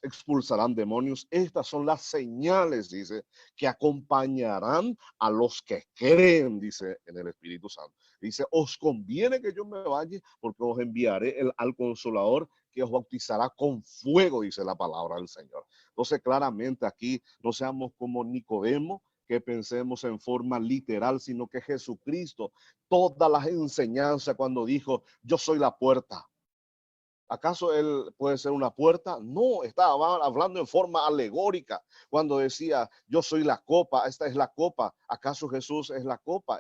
expulsarán demonios. Estas son las señales, dice, que acompañarán a los que creen, dice, en el Espíritu Santo. Dice, os conviene que yo me vaya porque os enviaré al Consolador que os bautizará con fuego, dice la palabra del Señor. Entonces, claramente aquí no seamos como Nicodemo, que pensemos en forma literal, sino que Jesucristo, todas las enseñanzas cuando dijo, yo soy la puerta. ¿Acaso él puede ser una puerta? No, estaba hablando en forma alegórica. Cuando decía, yo soy la copa, esta es la copa. ¿Acaso Jesús es la copa?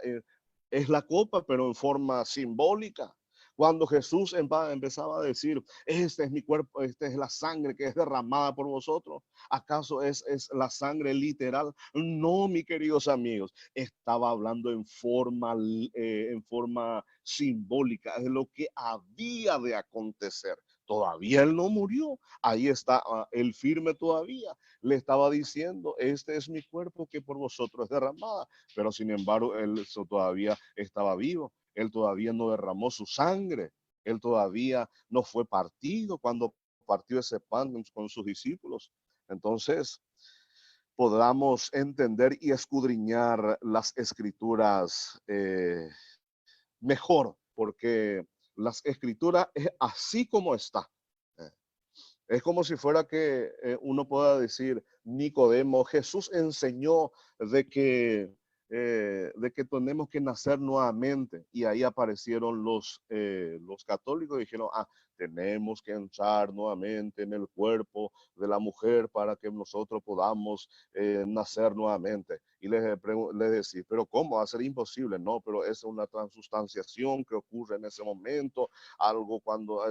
Es la copa, pero en forma simbólica. Cuando Jesús empezaba a decir, este es mi cuerpo, esta es la sangre que es derramada por vosotros, ¿acaso es la sangre literal? No, mis queridos amigos, estaba hablando en forma simbólica, es lo que había de acontecer. Todavía él no murió, ahí está él firme todavía. Le estaba diciendo, este es mi cuerpo que por vosotros es derramada, pero sin embargo él todavía estaba vivo. Él todavía no derramó su sangre. Él todavía no fue partido cuando partió ese pan con sus discípulos. Entonces, podamos entender y escudriñar las escrituras mejor, porque las escrituras es así como está. Es como si fuera que uno pueda decir, Nicodemo, Jesús enseñó de que tenemos que nacer nuevamente. Y ahí aparecieron los católicos y dijeron, tenemos que entrar nuevamente en el cuerpo de la mujer para que nosotros podamos nacer nuevamente. Y les decía, pero ¿cómo? Va a ser imposible. No, pero es una transustanciación que ocurre en ese momento, algo cuando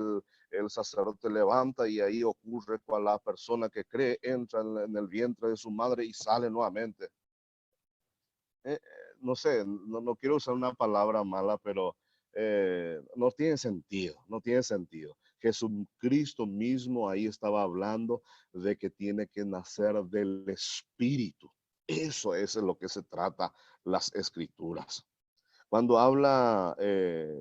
el sacerdote levanta y ahí ocurre con la persona que cree, entra en el vientre de su madre y sale nuevamente. No sé, no quiero usar una palabra mala, pero no tiene sentido, no tiene sentido. Jesucristo mismo ahí estaba hablando de que tiene que nacer del Espíritu. Eso es lo que se trata las Escrituras. Cuando habla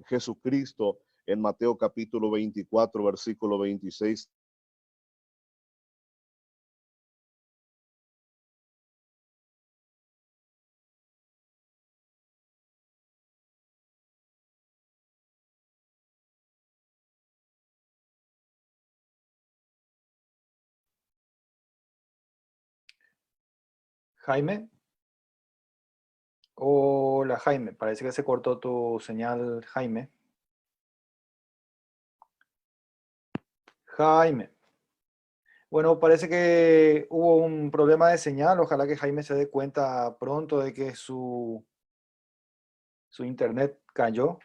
Jesucristo en Mateo capítulo 24, versículo 26, Jaime. Hola, Jaime. Parece que se cortó tu señal, Jaime. Jaime. Bueno, parece que hubo un problema de señal. Ojalá que Jaime se dé cuenta pronto de que su internet cayó.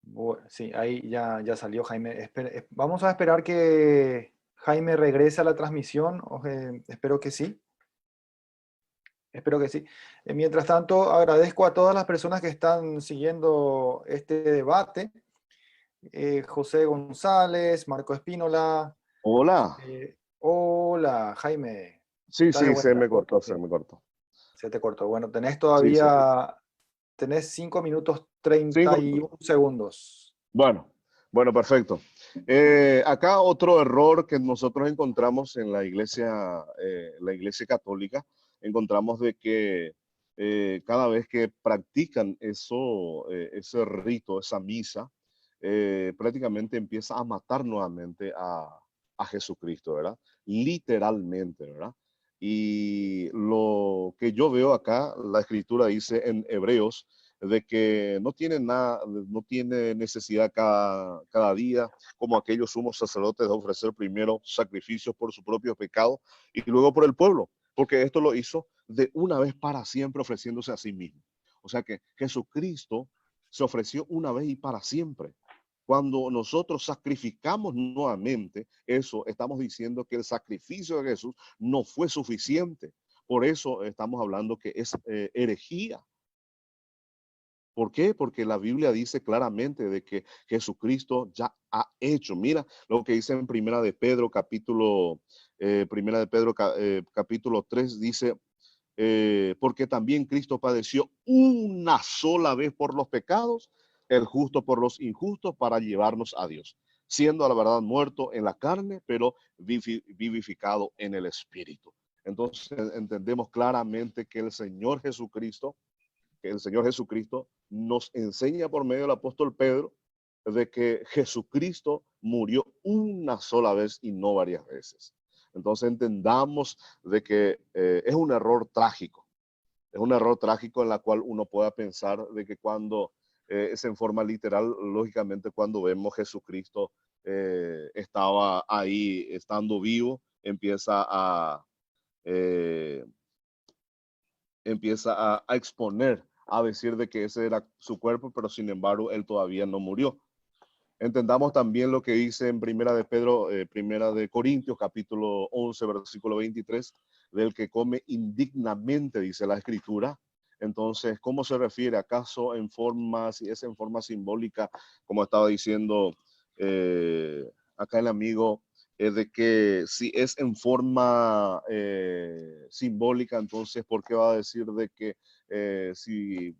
Bueno, sí, ahí ya salió Jaime. Vamos a esperar que Jaime regrese a la transmisión. Espero que sí. Espero que sí. Mientras tanto, agradezco a todas las personas que están siguiendo este debate. José González, Marco Espínola. hola. Hola, Jaime. Sí, ¿Estás de se vuelta? me cortó, Sí, se me cortó. se te cortó. Bueno, Sí. tenés 5 minutos 5 31 segundos. Bueno, perfecto. Acá otro error que nosotros encontramos en la iglesia católica, encontramos de que cada vez que practican ese rito, esa misa, prácticamente empieza a matar nuevamente a Jesucristo, ¿verdad? Literalmente, ¿verdad? Y lo que yo veo acá, la escritura dice en Hebreos, de que no tiene nada, no tiene necesidad cada día, como aquellos sumos sacerdotes, de ofrecer primero sacrificios por su propio pecado y luego por el pueblo, porque esto lo hizo de una vez para siempre, ofreciéndose a sí mismo. O sea que Jesucristo se ofreció una vez y para siempre. Cuando nosotros sacrificamos nuevamente eso, estamos diciendo que el sacrificio de Jesús no fue suficiente. Por eso estamos hablando que es herejía. ¿Por qué? Porque la Biblia dice claramente de que Jesucristo ya ha hecho. Mira lo que dice en Primera de Pedro capítulo 3, dice, porque también Cristo padeció una sola vez por los pecados, el justo por los injustos, para llevarnos a Dios, siendo a la verdad muerto en la carne, pero vivificado en el Espíritu. Entonces entendemos claramente que el Señor Jesucristo nos enseña por medio del apóstol Pedro de que Jesucristo murió una sola vez y no varias veces. Entonces entendamos de que es un error trágico. Es un error trágico en la cual uno pueda pensar de que cuando es en forma literal, lógicamente cuando vemos Jesucristo estaba ahí, estando vivo, eh, empieza a exponer, a decir de que ese era su cuerpo, pero sin embargo él todavía no murió. Entendamos también lo que dice en Primera de Corintios, capítulo 11, versículo 23, del que come indignamente, dice la Escritura. Entonces, ¿cómo se refiere? ¿Acaso si es en forma simbólica, como estaba diciendo acá el amigo, de que si es en forma simbólica, entonces, ¿por qué va a decir de que si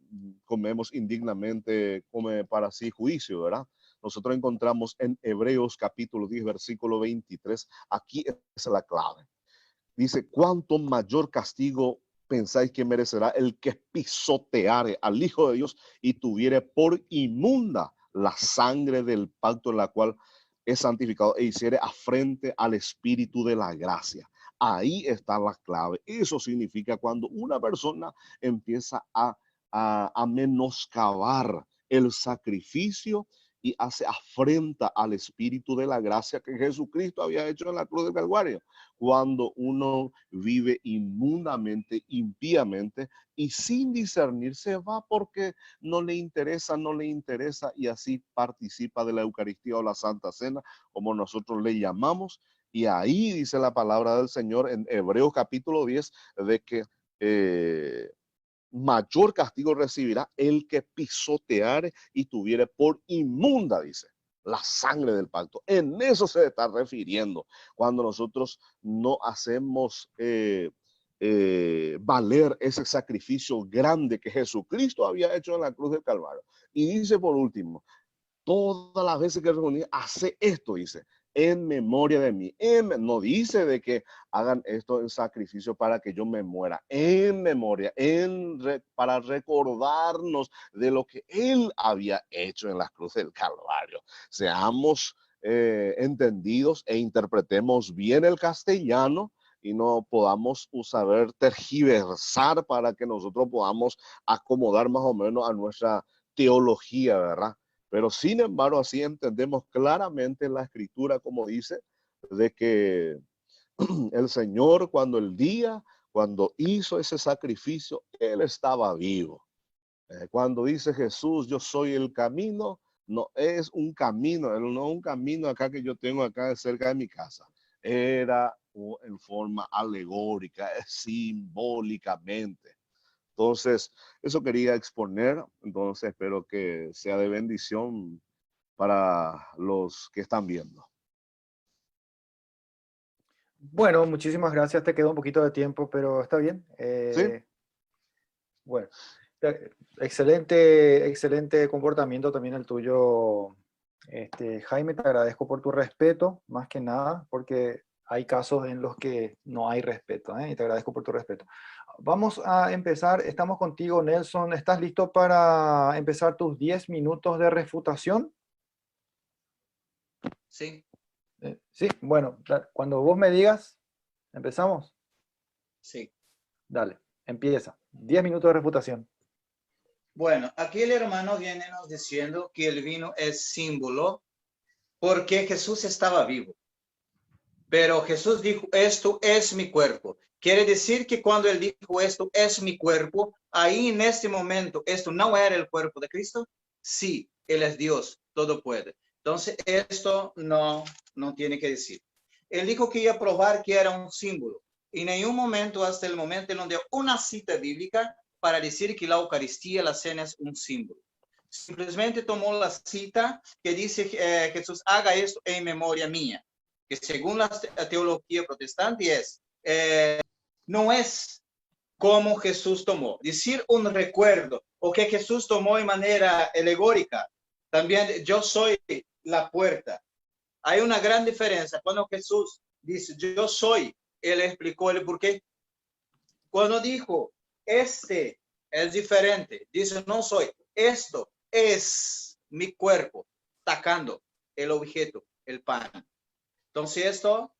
comemos indignamente, come para sí juicio, ¿verdad? Nosotros encontramos en Hebreos capítulo 10, versículo 23, aquí es la clave. Dice, ¿cuánto mayor castigo pensáis que merecerá el que pisoteare al Hijo de Dios y tuviere por inmunda la sangre del pacto en la cual es santificado e hiciere afrente al Espíritu de la gracia? Ahí está la clave. Eso significa cuando una persona empieza a menoscabar el sacrificio y hace afrenta al Espíritu de la gracia que Jesucristo había hecho en la cruz del Calvario. Cuando uno vive inmundamente, impíamente y sin discernir, se va porque no le interesa y así participa de la Eucaristía o la Santa Cena, como nosotros le llamamos. Y ahí dice la palabra del Señor en Hebreos capítulo 10 de que mayor castigo recibirá el que pisoteare y tuviere por inmunda, dice, la sangre del pacto. En eso se está refiriendo cuando nosotros no hacemos valer ese sacrificio grande que Jesucristo había hecho en la cruz del Calvario. Y dice por último, todas las veces que reunís, hace esto, dice, en memoria de mí. No dice de que hagan esto en sacrificio para que yo me muera, en memoria, para recordarnos de lo que Él había hecho en la cruz del Calvario. Seamos entendidos e interpretemos bien el castellano y no podamos saber tergiversar para que nosotros podamos acomodar más o menos a nuestra teología, ¿verdad? Pero sin embargo, así entendemos claramente la Escritura, como dice, de que el Señor cuando hizo ese sacrificio, Él estaba vivo. Cuando dice Jesús, yo soy el camino, no es un camino, no un camino acá que yo tengo acá cerca de mi casa. Era en forma alegórica, simbólicamente. Entonces, eso quería exponer. Entonces, espero que sea de bendición para los que están viendo. Bueno, muchísimas gracias. Te quedó un poquito de tiempo, pero está bien. ¿Sí? Bueno, excelente comportamiento también el tuyo, Jaime. Te agradezco por tu respeto, más que nada, porque hay casos en los que no hay respeto, y te agradezco por tu respeto. Vamos a empezar. Estamos contigo, Nelson. ¿Estás listo para empezar tus 10 minutos de refutación? Sí. Sí, bueno, cuando vos me digas, ¿empezamos? Sí. Dale, empieza. 10 minutos de refutación. Bueno, aquí el hermano viene nos diciendo que el vino es símbolo porque Jesús estaba vivo. Pero Jesús dijo, esto es mi cuerpo. Quiere decir que cuando él dijo, esto es mi cuerpo, ahí en este momento, esto no era el cuerpo de Cristo. Sí, él es Dios, todo puede. Entonces, esto no tiene que decir. Él dijo que iba a probar que era un símbolo. Y en ningún momento, hasta el momento, no dio una cita bíblica para decir que la Eucaristía, la cena, es un símbolo. Simplemente tomó la cita que dice, Jesús, haga esto en memoria mía. Que según la teología protestante no es como Jesús tomó. Decir un recuerdo o que Jesús tomó de manera alegórica. También yo soy la puerta. Hay una gran diferencia. Cuando Jesús dice yo soy, él explicó el por qué. Cuando dijo este es diferente, dice no soy, esto es mi cuerpo, tacando el objeto, el pan. Entonces esto,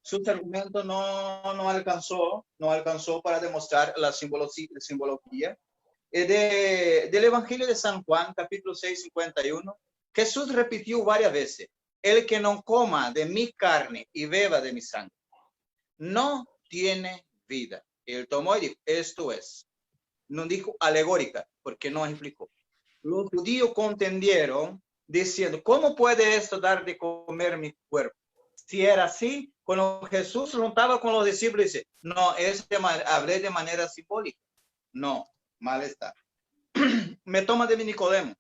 su argumento no alcanzó para demostrar la simbología. Del Evangelio de San Juan, capítulo 6, 51, Jesús repitió varias veces, el que no coma de mi carne y beba de mi sangre, no tiene vida. Él tomó y dijo, esto es. No dijo alegórica, porque no explicó. Los judíos contendieron diciendo, ¿cómo puede esto dar de comer mi cuerpo? Si era así, cuando Jesús juntaba con los discípulos, dice, no, hablé de manera simbólica. No, mal está. Me toma de Nicodemo.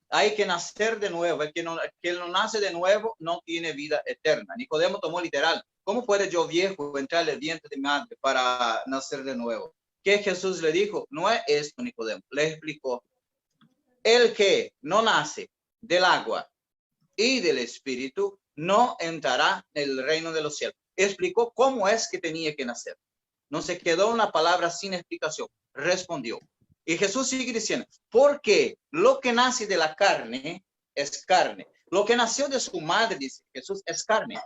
Hay que nacer de nuevo. El que no nace de nuevo no tiene vida eterna. Nicodemo tomó literal. ¿Cómo puede yo viejo entrar al vientre de mi madre para nacer de nuevo? ¿Qué Jesús le dijo? No es esto, Nicodemo. Le explicó. El que no nace del agua y del espíritu no entrará en el reino de los cielos. Explicó cómo es que tenía que nacer. No se quedó una palabra sin explicación. Respondió. Y Jesús sigue diciendo, porque lo que nace de la carne es carne. Lo que nació de su madre, dice Jesús, es carne.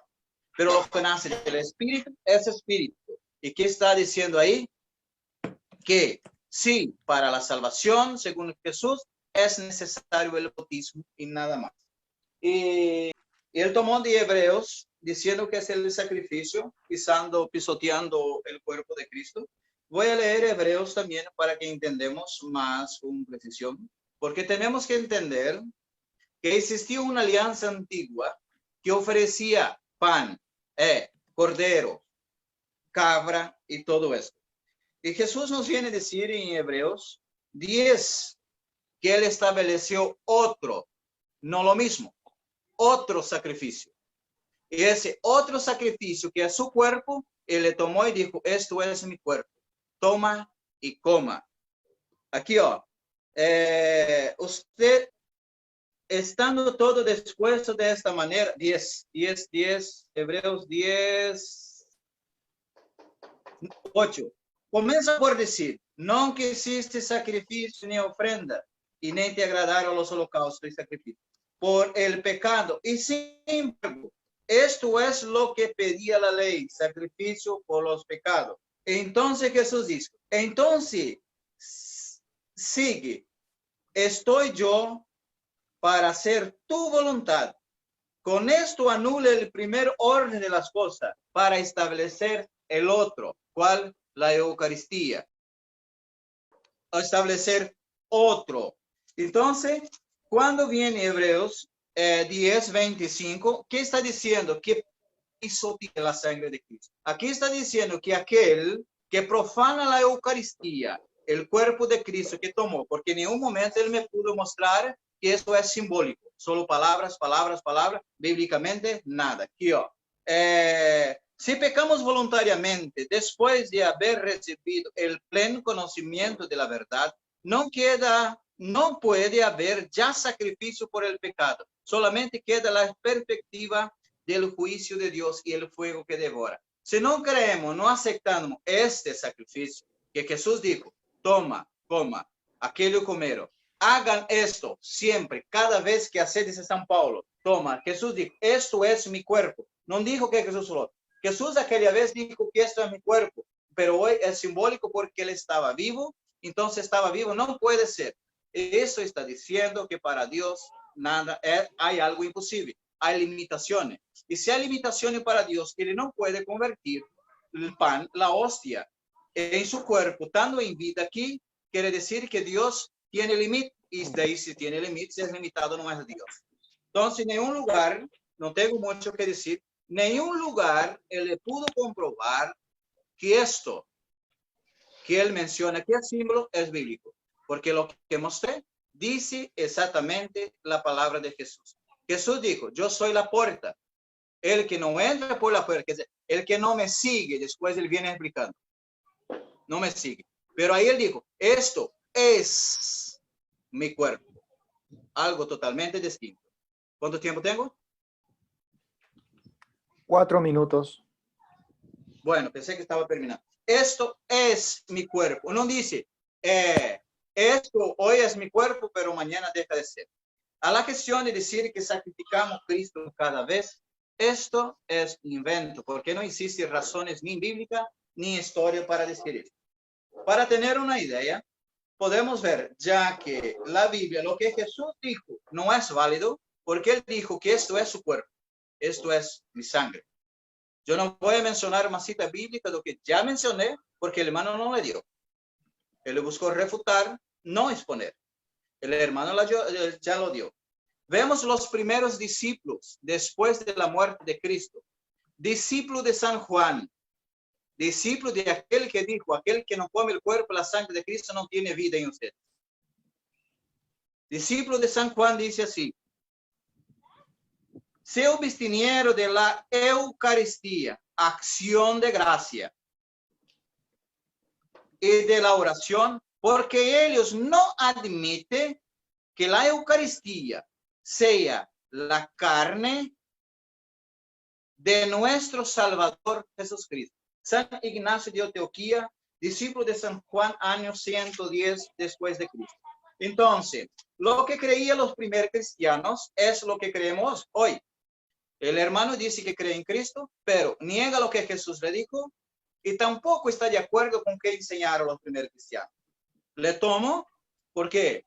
Pero lo que nace del espíritu es espíritu. ¿Y qué está diciendo ahí? Que sí, para la salvación, según Jesús, es necesario el bautismo y nada más. Y él tomó de Hebreos, diciendo que es el sacrificio, pisoteando el cuerpo de Cristo. Voy a leer Hebreos también para que entendamos más con precisión, porque tenemos que entender que existía una alianza antigua que ofrecía pan, cordero, cabra y todo esto. Y Jesús nos viene a decir en Hebreos 10 que él estableció otro, no lo mismo, otro sacrificio. Y ese otro sacrificio que es su cuerpo, él le tomó y dijo, esto es mi cuerpo. Toma y coma. Aquí, usted, estando todo dispuesto de esta manera, 10, Hebreos 10, 8. Comienza por decir, no que existe sacrificio ni ofrenda, y ni te agradaron los holocaustos y sacrificios, por el pecado. Y sin embargo, esto es lo que pedía la ley, sacrificio por los pecados. Entonces Jesús dice, entonces sigue, estoy yo para hacer tu voluntad. Con esto anula el primer orden de las cosas para establecer el otro, ¿cuál? La Eucaristía. Establecer otro. Entonces, cuando viene Hebreos 10, 25, ¿qué está diciendo? Que pisotea la sangre de Cristo. Aquí está diciendo que aquel que profana la Eucaristía, el cuerpo de Cristo que tomó, porque en ningún momento él me pudo mostrar que eso es simbólico, solo palabras, bíblicamente nada. Aquí, si pecamos voluntariamente después de haber recibido el pleno conocimiento de la verdad, no puede haber ya sacrificio por el pecado, solamente queda la perspectiva del juicio de Dios y el fuego que devora. Si no creemos, no aceptamos este sacrificio que Jesús dijo, toma, coma, aquello comeron. Hagan esto siempre, cada vez que hace, dice San Pablo, toma. Jesús dijo, esto es mi cuerpo. No dijo que Jesús solo. Jesús aquella vez dijo que esto es mi cuerpo, pero hoy es simbólico porque él estaba vivo, entonces estaba vivo, no puede ser. Eso está diciendo que para Dios nada hay algo imposible. Hay limitaciones. Y si hay limitaciones para Dios, él no puede convertir el pan, la hostia, en su cuerpo, estando en vida aquí, quiere decir que Dios tiene límite, y de ahí si tiene límite, si es limitado, no es Dios. Entonces, en ningún lugar, no tengo mucho que decir, ningún lugar él le pudo comprobar que esto que él menciona, que el símbolo es bíblico, porque lo que mostré dice exactamente la palabra de Jesús. Jesús dijo, yo soy la puerta. El que no entra por la puerta, el que no me sigue, después él viene explicando. no me sigue. Pero ahí él dijo, esto es mi cuerpo. Algo totalmente distinto. ¿Cuánto tiempo tengo? 4 minutos. Bueno, pensé que estaba terminando. Esto es mi cuerpo. No dice, esto hoy es mi cuerpo, pero mañana deja de ser. A la cuestión de decir que sacrificamos a Cristo cada vez, esto es invento, porque no existe razones ni bíblica ni historia para decir esto. Para tener una idea, podemos ver ya que la Biblia, lo que Jesús dijo, no es válido, porque él dijo que esto es su cuerpo, esto es mi sangre. Yo no voy a mencionar una cita bíblica, lo que ya mencioné, porque el hermano no le dio. Él buscó refutar, no exponer. El hermano ya lo dio. Vemos los primeros discípulos después de la muerte de Cristo. Discípulo de San Juan, discípulo de aquel que dijo, aquel que no come el cuerpo, la sangre de Cristo no tiene vida en usted. Discípulo de San Juan dice así, se abstinieron de la Eucaristía, acción de gracia, y de la oración, porque ellos no admiten que la Eucaristía sea la carne de nuestro Salvador Jesucristo. San Ignacio de Antioquía, discípulo de San Juan, año 110 después de Cristo. Entonces, lo que creían los primeros cristianos es lo que creemos hoy. El hermano dice que cree en Cristo, pero niega lo que Jesús le dijo y tampoco está de acuerdo con que enseñaron los primeros cristianos. Le tomo porque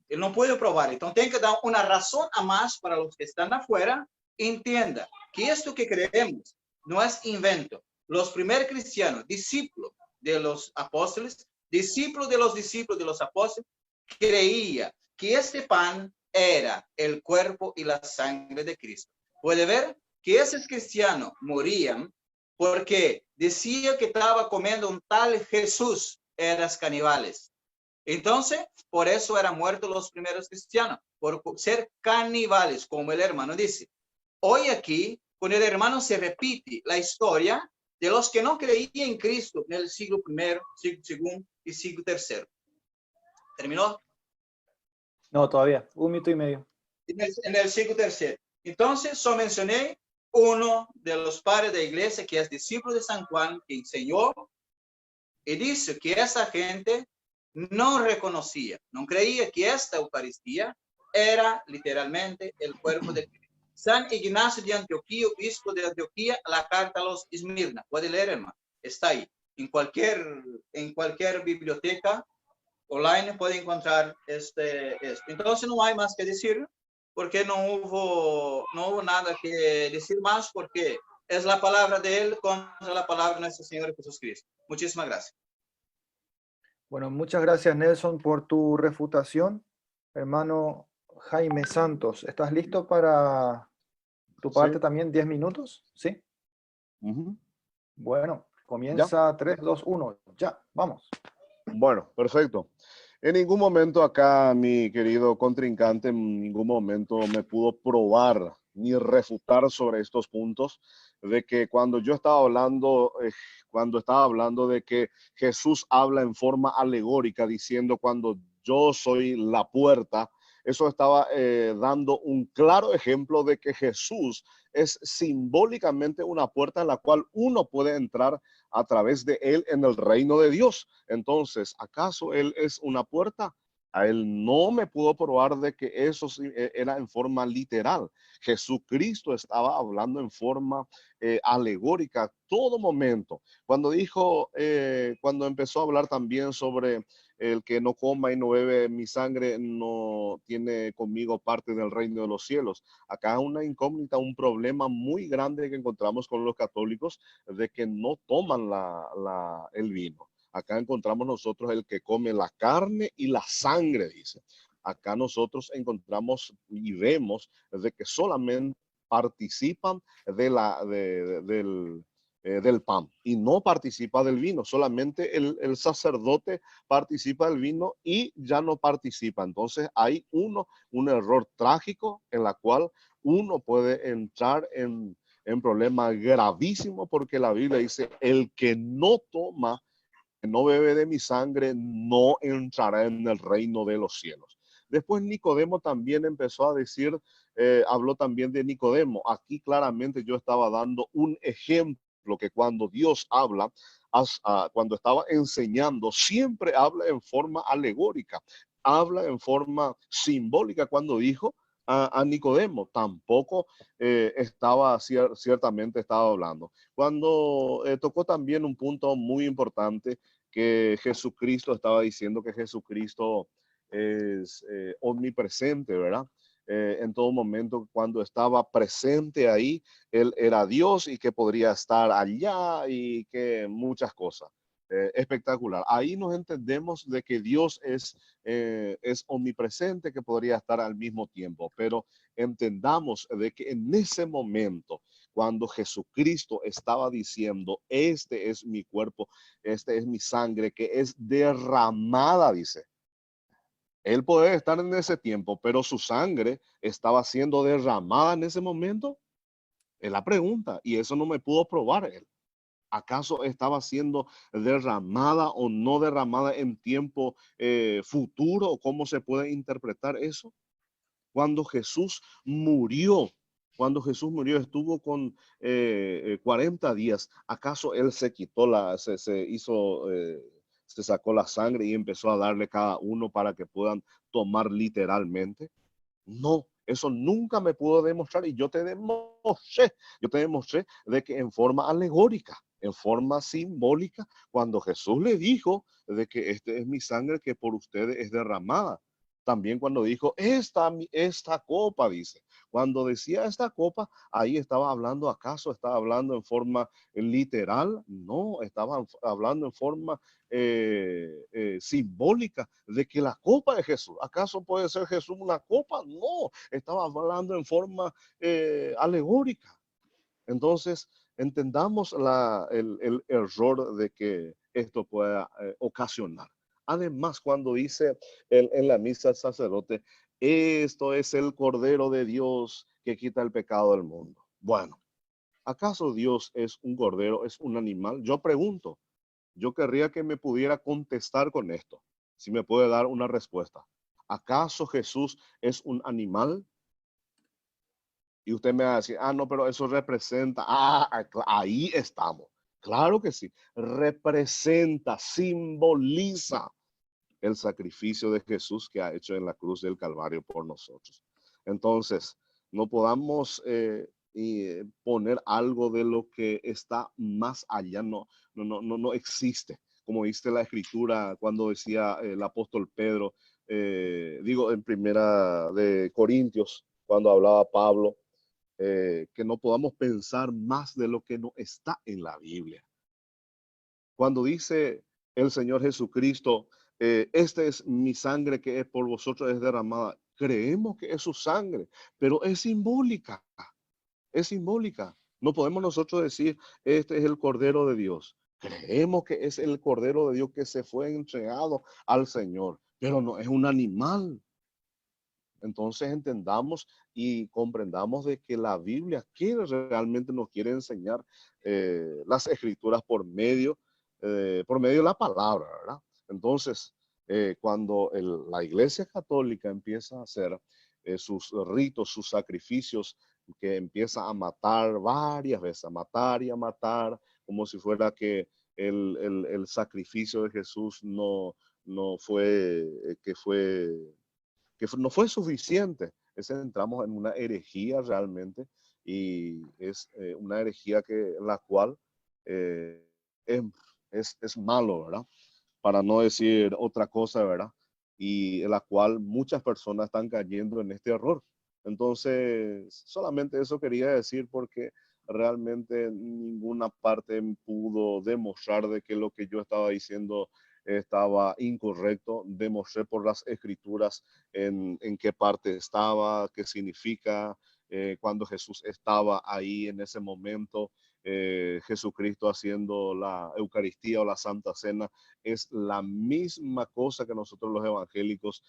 él no puede probar. Entonces, tiene que dar una razón a más para los que están afuera. Entienda que esto que creemos no es invento. Los primeros cristianos, discípulos de los apóstoles, discípulos de los apóstoles, creía que este pan era el cuerpo y la sangre de Cristo. Puede ver que esos cristianos morían porque decía que estaba comiendo un tal Jesús, eran caníbales. Entonces, por eso eran muertos los primeros cristianos, por ser caníbales, como el hermano dice. Hoy aquí, con el hermano se repite la historia de los que no creían en Cristo en el siglo I, siglo II y siglo III. ¿Terminó? No, todavía. 1 minuto y medio. En el siglo III. Entonces, solo mencioné uno de los padres de la iglesia que es discípulo de San Juan, que enseñó y dice que esa gente no reconocía, no creía que esta Eucaristía era literalmente el cuerpo de Cristo. San Ignacio de Antioquía, obispo de Antioquía, la carta a los Esmirna. Puede leer, hermano. Está ahí. En cualquier biblioteca online puede encontrar esto. Entonces no hay más que decir, porque no hubo nada que decir más, porque es la palabra de él contra la palabra de nuestro Señor Jesús Cristo. Muchísimas gracias. Bueno, muchas gracias, Nelson, por tu refutación. Hermano Jaime Santos, ¿estás listo para tu parte Sí. también? 10 minutos, ¿sí? Bueno, comienza 3, 2, 1. Ya, vamos. Bueno, perfecto. En ningún momento acá mi querido contrincante, en ningún momento me pudo probar ni refutar sobre estos puntos de que cuando yo estaba hablando de que Jesús habla en forma alegórica diciendo cuando yo soy la puerta, eso estaba dando un claro ejemplo de que Jesús es simbólicamente una puerta en la cual uno puede entrar a través de él en el reino de Dios. Entonces, ¿acaso él es una puerta? A él no me pudo probar de que eso era en forma literal. Jesucristo estaba hablando en forma alegórica todo momento. Cuando cuando empezó a hablar también sobre el que no coma y no bebe mi sangre no tiene conmigo parte del reino de los cielos. Acá una incógnita, un problema muy grande que encontramos con los católicos de que no toman el vino. Acá encontramos nosotros el que come la carne y la sangre, dice. Acá nosotros encontramos y vemos de que solamente participan del pan y no participa del vino. Solamente el sacerdote participa del vino y ya no participa. Entonces hay un error trágico en la cual uno puede entrar en problema gravísimo porque la Biblia dice el que no toma no bebe de mi sangre no entrará en el reino de los cielos. Después Nicodemo también empezó a decir, habló también de Nicodemo. Aquí claramente yo estaba dando un ejemplo que cuando Dios habla, cuando estaba enseñando, siempre habla en forma alegórica, habla en forma simbólica. Cuando dijo a Nicodemo, tampoco ciertamente estaba hablando. Cuando tocó también un punto muy importante, que Jesucristo estaba diciendo que Jesucristo es omnipresente, ¿verdad? En todo momento, cuando estaba presente ahí, Él era Dios y que podría estar allá y que muchas cosas. Espectacular. Ahí nos entendemos de que Dios es omnipresente, que podría estar al mismo tiempo, pero entendamos de que en ese momento, cuando Jesucristo estaba diciendo, este es mi cuerpo, este es mi sangre, que es derramada, dice. Él puede estar en ese tiempo, pero su sangre estaba siendo derramada en ese momento. Es la pregunta, y eso no me pudo probar él. ¿Acaso estaba siendo derramada o no derramada en tiempo futuro? ¿Cómo se puede interpretar eso? Cuando Jesús murió, estuvo con 40 días. ¿Acaso él se quitó se sacó la sangre y empezó a darle cada uno para que puedan tomar literalmente? No, eso nunca me pudo demostrar, y yo te demostré de que en forma alegórica, en forma simbólica, cuando Jesús le dijo de que este es mi sangre que por ustedes es derramada. También cuando dijo, esta copa, dice, cuando decía esta copa, ahí estaba hablando, ¿acaso estaba hablando en forma literal? No, estaba hablando en forma simbólica de que la copa de Jesús. ¿Acaso puede ser Jesús una copa? No, estaba hablando en forma alegórica. Entonces, entendamos el error de que esto pueda ocasionar. Además, cuando dice en la misa el sacerdote, esto es el Cordero de Dios que quita el pecado del mundo. Bueno, ¿acaso Dios es un cordero, es un animal? Yo pregunto, yo querría que me pudiera contestar con esto, si me puede dar una respuesta. ¿Acaso Jesús es un animal? Y usted me va a decir, no, pero eso representa, ahí estamos. Claro que sí, representa, simboliza el sacrificio de Jesús que ha hecho en la cruz del Calvario por nosotros. Entonces, no podamos poner algo de lo que está más allá, no existe. Como dice la escritura cuando decía el apóstol Pedro, en primera de Corintios, cuando hablaba Pablo, que no podamos pensar más de lo que no está en la Biblia. Cuando dice el Señor Jesucristo, esta es mi sangre que es por vosotros es derramada, creemos que es su sangre, pero es simbólica, es simbólica. No podemos nosotros decir, este es el Cordero de Dios. Creemos que es el Cordero de Dios que se fue entregado al Señor, pero no es un animal. Entonces entendamos y comprendamos de que la Biblia realmente nos quiere enseñar las escrituras por medio de la palabra, ¿verdad? Entonces, cuando la Iglesia Católica empieza a hacer sus ritos, sus sacrificios, que empieza a matar varias veces, a matar y a matar, como si fuera que el sacrificio de Jesús no fue, no fue suficiente. Entramos en una herejía realmente, y es una herejía la cual eh, es malo, ¿verdad? Para no decir otra cosa, ¿verdad? Y en la cual muchas personas están cayendo en este error. Entonces, solamente eso quería decir, porque realmente ninguna parte pudo demostrar de que lo que yo estaba diciendo estaba incorrecto. Demostré por las escrituras en qué parte estaba, qué significa, cuando Jesús estaba ahí en ese momento. Jesucristo haciendo la Eucaristía o la Santa Cena es la misma cosa que nosotros los evangélicos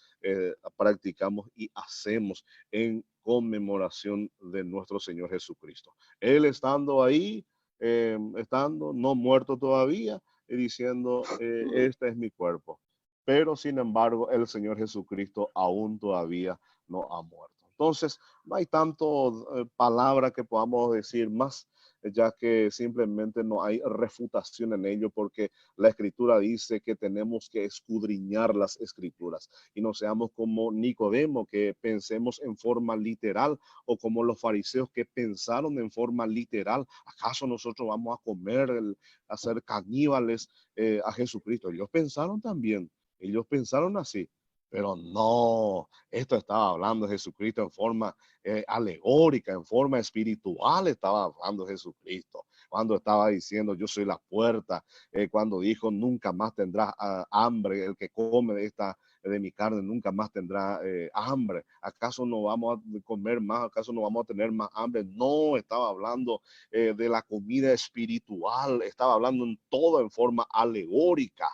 practicamos y hacemos en conmemoración de nuestro Señor Jesucristo. Él estando ahí, estando no muerto todavía, y diciendo, este es mi cuerpo. Pero sin embargo, el Señor Jesucristo aún todavía no ha muerto. Entonces, no hay tanto palabra que podamos decir más, ya que simplemente no hay refutación en ello, porque la Escritura dice que tenemos que escudriñar las Escrituras y no seamos como Nicodemo, que pensemos en forma literal, o como los fariseos que pensaron en forma literal. ¿Acaso nosotros vamos a comer, a ser caníbales a Jesucristo? Ellos pensaron también, ellos pensaron así. Pero no, esto estaba hablando Jesucristo en forma alegórica, en forma espiritual estaba hablando Jesucristo. Cuando estaba diciendo, yo soy la puerta, cuando dijo, nunca más tendrá hambre, el que come de mi carne nunca más tendrá hambre. ¿Acaso no vamos a comer más? ¿Acaso no vamos a tener más hambre? No, estaba hablando de la comida espiritual, estaba hablando en todo en forma alegórica,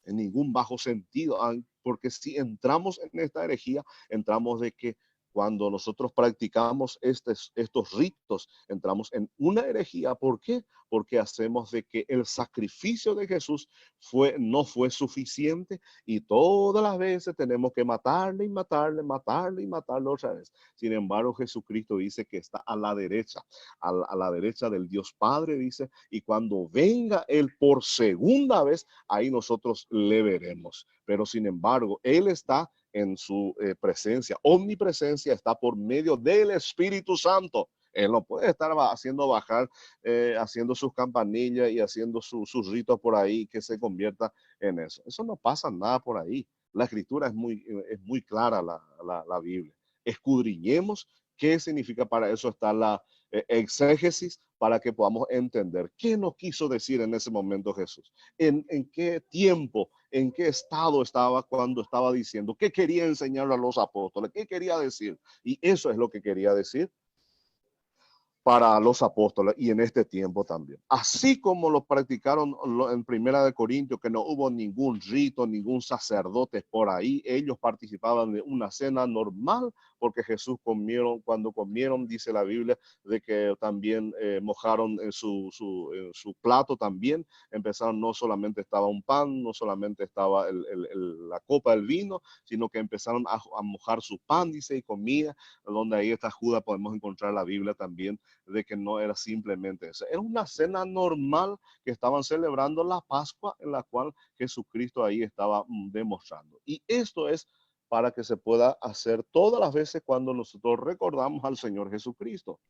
en ningún bajo sentido, porque si entramos en esta herejía, entramos de que cuando nosotros practicamos estos ritos, entramos en una herejía. ¿Por qué? Porque hacemos de que el sacrificio de Jesús no fue suficiente y todas las veces tenemos que matarle y matarle, matarle y matarle otra vez. Sin embargo, Jesucristo dice que está a la derecha del Dios Padre, dice, y cuando venga Él por segunda vez, ahí nosotros le veremos. Pero sin embargo, Él está en su presencia, omnipresencia, está por medio del Espíritu Santo. Él no puede estar haciendo bajar, haciendo sus campanillas y haciendo sus ritos por ahí que se convierta en eso. Eso no pasa nada por ahí. La Escritura es muy clara, la Biblia. Escudriñemos qué significa. Para eso está la exégesis, para que podamos entender qué nos quiso decir en ese momento Jesús, en qué tiempo, en qué estado estaba cuando estaba diciendo, qué quería enseñar a los apóstoles, qué quería decir. Y eso es lo que quería decir para los apóstoles y en este tiempo también. Así como lo practicaron en Primera de Corintios, que no hubo ningún rito, ningún sacerdote por ahí, ellos participaban de una cena normal, porque Jesús cuando comieron, dice la Biblia, de que también mojaron en su plato también, empezaron, no solamente estaba un pan, no solamente estaba la copa del vino, sino que empezaron a mojar su pan, dice, y comida, donde ahí está Judas, podemos encontrar la Biblia también, de que no era simplemente eso. Era una cena normal que estaban celebrando la Pascua, en la cual Jesucristo ahí estaba demostrando. Y esto es para que se pueda hacer todas las veces cuando nosotros recordamos al Señor Jesucristo.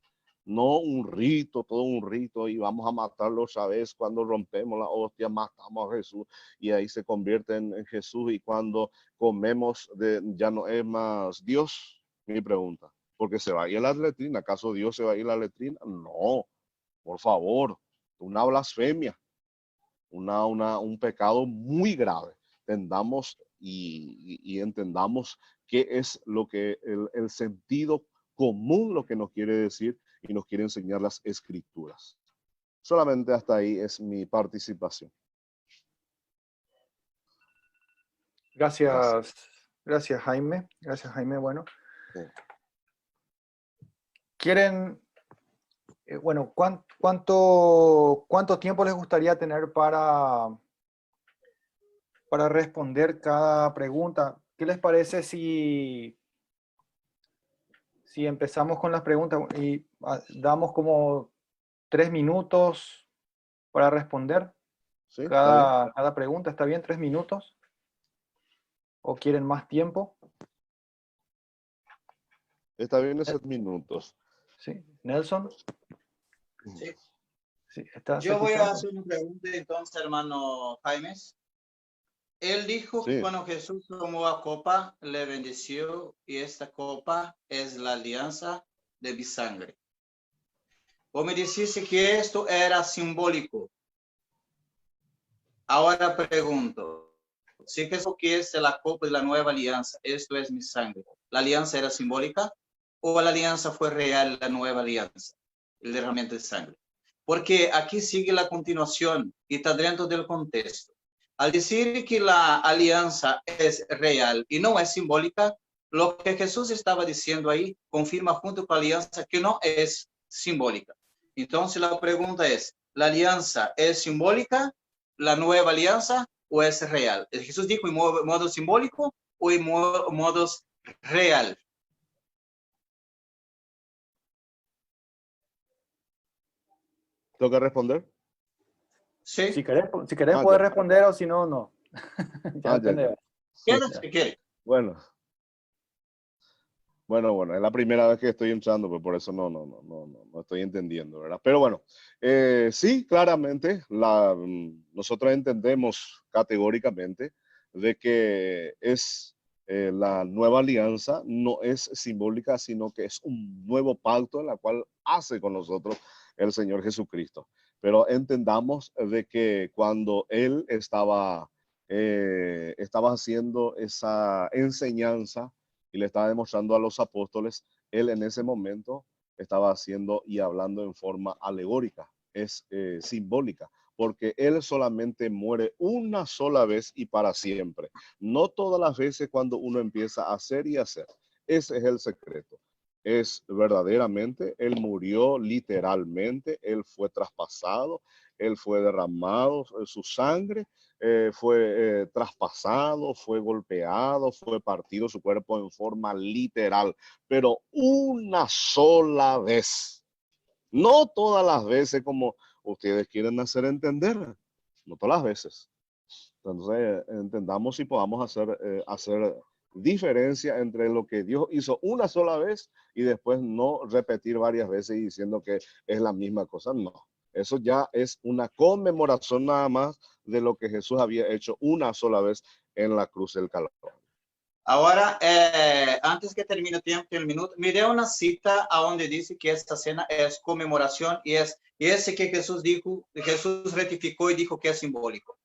No un rito, todo un rito, y vamos a matarlo otra vez cuando rompemos la hostia, matamos a Jesús y ahí se convierte en Jesús, y cuando comemos ya no es más Dios. Mi pregunta, porque se va a ir a la letrina. ¿Acaso Dios se va a ir a la letrina? No, por favor, una blasfemia, un pecado muy grave. Entendamos y entendamos qué es lo que el sentido común, lo que nos quiere decir y nos quiere enseñar las Escrituras. Solamente hasta ahí es mi participación. Gracias Jaime. Gracias, Jaime. Bueno, Sí. ¿Quieren, bueno, cuánto tiempo les gustaría tener para responder cada pregunta? ¿Qué les parece si empezamos con las preguntas y damos como 3 minutos para responder ¿Sí? cada pregunta? ¿Está bien 3 minutos? ¿O quieren más tiempo? Está bien esos minutos. Sí. ¿Nelson? Sí. Sí, ¿estás Yo voy a escuchando? hacer una pregunta entonces, hermano Jaime. Él dijo que Sí. cuando Jesús tomó la copa, le bendició, y esta copa es la alianza de mi sangre. Vos me dijiste que esto era simbólico. Ahora pregunto, si Jesús que es la copa de la nueva alianza, esto es mi sangre, ¿la alianza era simbólica o la alianza fue real, la nueva alianza, el derramamiento de sangre? Porque aquí sigue la continuación y está dentro del contexto. Al decir que la alianza es real y no es simbólica, lo que Jesús estaba diciendo ahí confirma junto con la alianza que no es simbólica. Entonces la pregunta es, ¿la alianza es simbólica? la nueva alianza o es real? Jesús dijo en modo simbólico o en modos real. ¿Tengo que responder? Sí. Si querés Ah, poder ya. responder o si no, no. Ya Ah, depende. ya. ¿Quieres? ¿Qué quiere? Bueno, es la primera vez que estoy entrando, pues por eso no estoy entendiendo, ¿verdad? Pero bueno, sí, claramente, nosotros entendemos categóricamente de que es la nueva alianza, no es simbólica, sino que es un nuevo pacto en la cual hace con nosotros el Señor Jesucristo. Pero entendamos de que cuando Él estaba haciendo esa enseñanza, y le estaba demostrando a los apóstoles, él en ese momento estaba haciendo y hablando en forma alegórica, es simbólica, porque él solamente muere una sola vez y para siempre, no todas las veces cuando uno empieza a hacer y hacer. Ese es el secreto. Es verdaderamente, él murió literalmente, él fue traspasado, él fue derramado, su sangre fue traspasado, fue golpeado, fue partido su cuerpo en forma literal, pero una sola vez. No todas las veces como ustedes quieren hacer entender, no todas las veces. Entonces, entendamos y podamos hacer diferencia entre lo que Dios hizo una sola vez y después no repetir varias veces y diciendo que es la misma cosa. No, eso ya es una conmemoración nada más de lo que Jesús había hecho una sola vez en la cruz del Calvario. Ahora, antes que termine el tiempo, el minuto, miré una cita a donde dice que esta cena es conmemoración y ese que Jesús dijo, Jesús rectificó y dijo que es simbólico.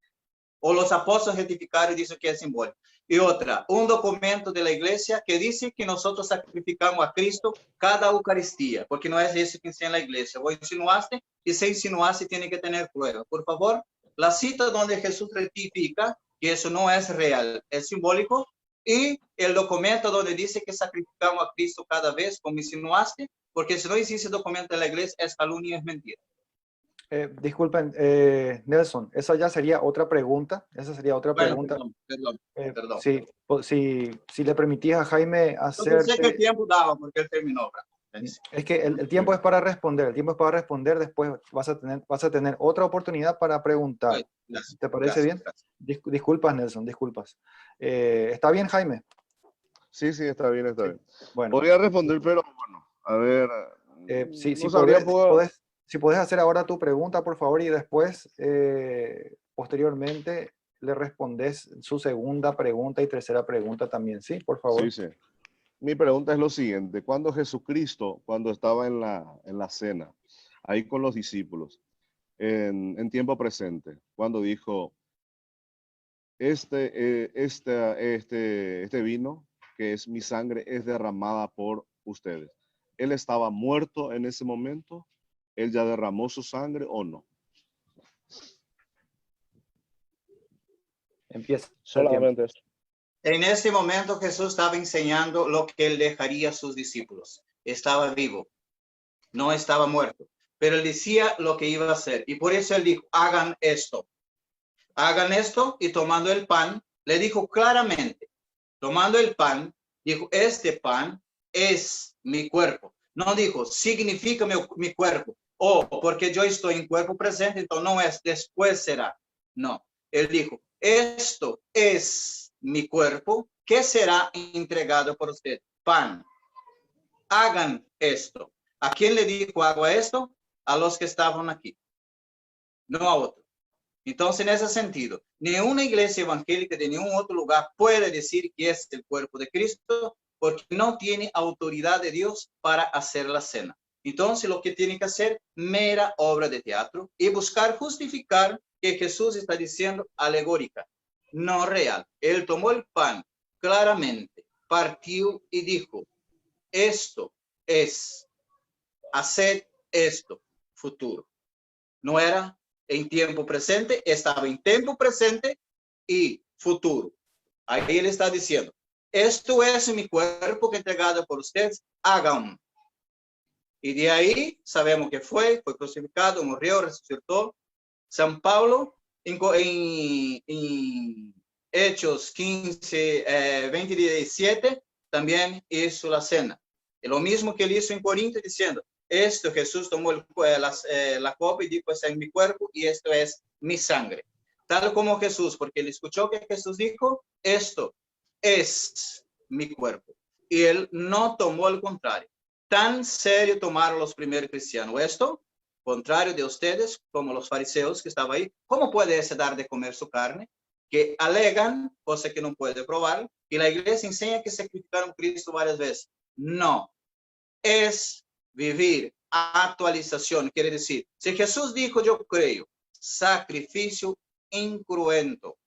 O los apóstoles rectificaron y dicen que es simbólico. Y otra, un documento de la iglesia que dice que nosotros sacrificamos a Cristo cada Eucaristía, porque no es eso que enseña la iglesia. Vos insinuaste y se insinuaste tiene que tener prueba. Por favor, la cita donde Jesús rectifica que eso no es real, es simbólico, y el documento donde dice que sacrificamos a Cristo cada vez, como insinuaste, porque si no existe documento de la iglesia, es calumnia y es mentira. Disculpen, Nelson, esa ya sería otra pregunta. Esa sería otra Bueno, pregunta. perdón. Sí, si le permitís a Jaime Yo pensé que el hacerte... tiempo daba porque él terminó. Es que el tiempo es para responder, el tiempo es para responder, después vas a tener otra oportunidad para preguntar. Gracias, ¿Te parece bien? gracias. Disculpas, Nelson, disculpas. ¿Está bien, Jaime? Sí, está bien, está bien. Bueno, Podría responder, pero bueno, a ver, si podés hacer ahora tu pregunta, por favor, y después, posteriormente, le respondes su segunda pregunta y tercera pregunta también, ¿sí? Por favor. Sí. Mi pregunta es lo siguiente: cuando Jesucristo, cuando estaba en la cena, ahí con los discípulos, en tiempo presente, cuando dijo, este vino, que es mi sangre, es derramada por ustedes. ¿Él estaba muerto en ese momento? ¿Él ya derramó su sangre o no? Empieza. Solamente eso. En ese momento Jesús estaba enseñando lo que él dejaría a sus discípulos. Estaba vivo, no estaba muerto, pero él decía lo que iba a hacer. Y por eso él dijo, hagan esto, y tomando el pan, le dijo claramente, tomando el pan, dijo, este pan es mi cuerpo. No dijo, significa mi cuerpo, o porque yo estoy en cuerpo presente, entonces no es, después será. No, él dijo, esto es mi cuerpo, que será entregado por usted. Pan. Hagan esto. ¿A quién le dijo hago esto? A los que estaban aquí, no a otro. Entonces, en ese sentido, ninguna iglesia evangélica de ningún otro lugar puede decir que es el cuerpo de Cristo porque no tiene autoridad de Dios para hacer la cena. Entonces, lo que tiene que hacer, mera obra de teatro y buscar justificar que Jesús está diciendo alegórica, no real. Él tomó el pan claramente, partió y dijo, esto es, haced esto, futuro. No era en tiempo presente, estaba en tiempo presente y futuro. Ahí él está diciendo, esto es mi cuerpo que entregado por ustedes, hagan. Y de ahí sabemos que fue crucificado, murió, resucitó. San Pablo en Hechos 15, 27, también hizo la cena. Y lo mismo que él hizo en Corinto diciendo, esto Jesús tomó la copa y dijo, este es mi cuerpo y esto es mi sangre. Tal como Jesús, porque él escuchó que Jesús dijo, esto es mi cuerpo. Y él no tomó el contrario. Tan serio tomaron los primeros cristianos esto, contrario de ustedes, como los fariseos que estaban ahí. ¿Cómo puede ese dar de comer su carne? Que alegan, cosa que no puede probar, y la iglesia enseña que sacrificaron a Cristo varias veces. No, es vivir actualización. Quiere decir, si Jesús dijo, yo creo, sacrificio incruento,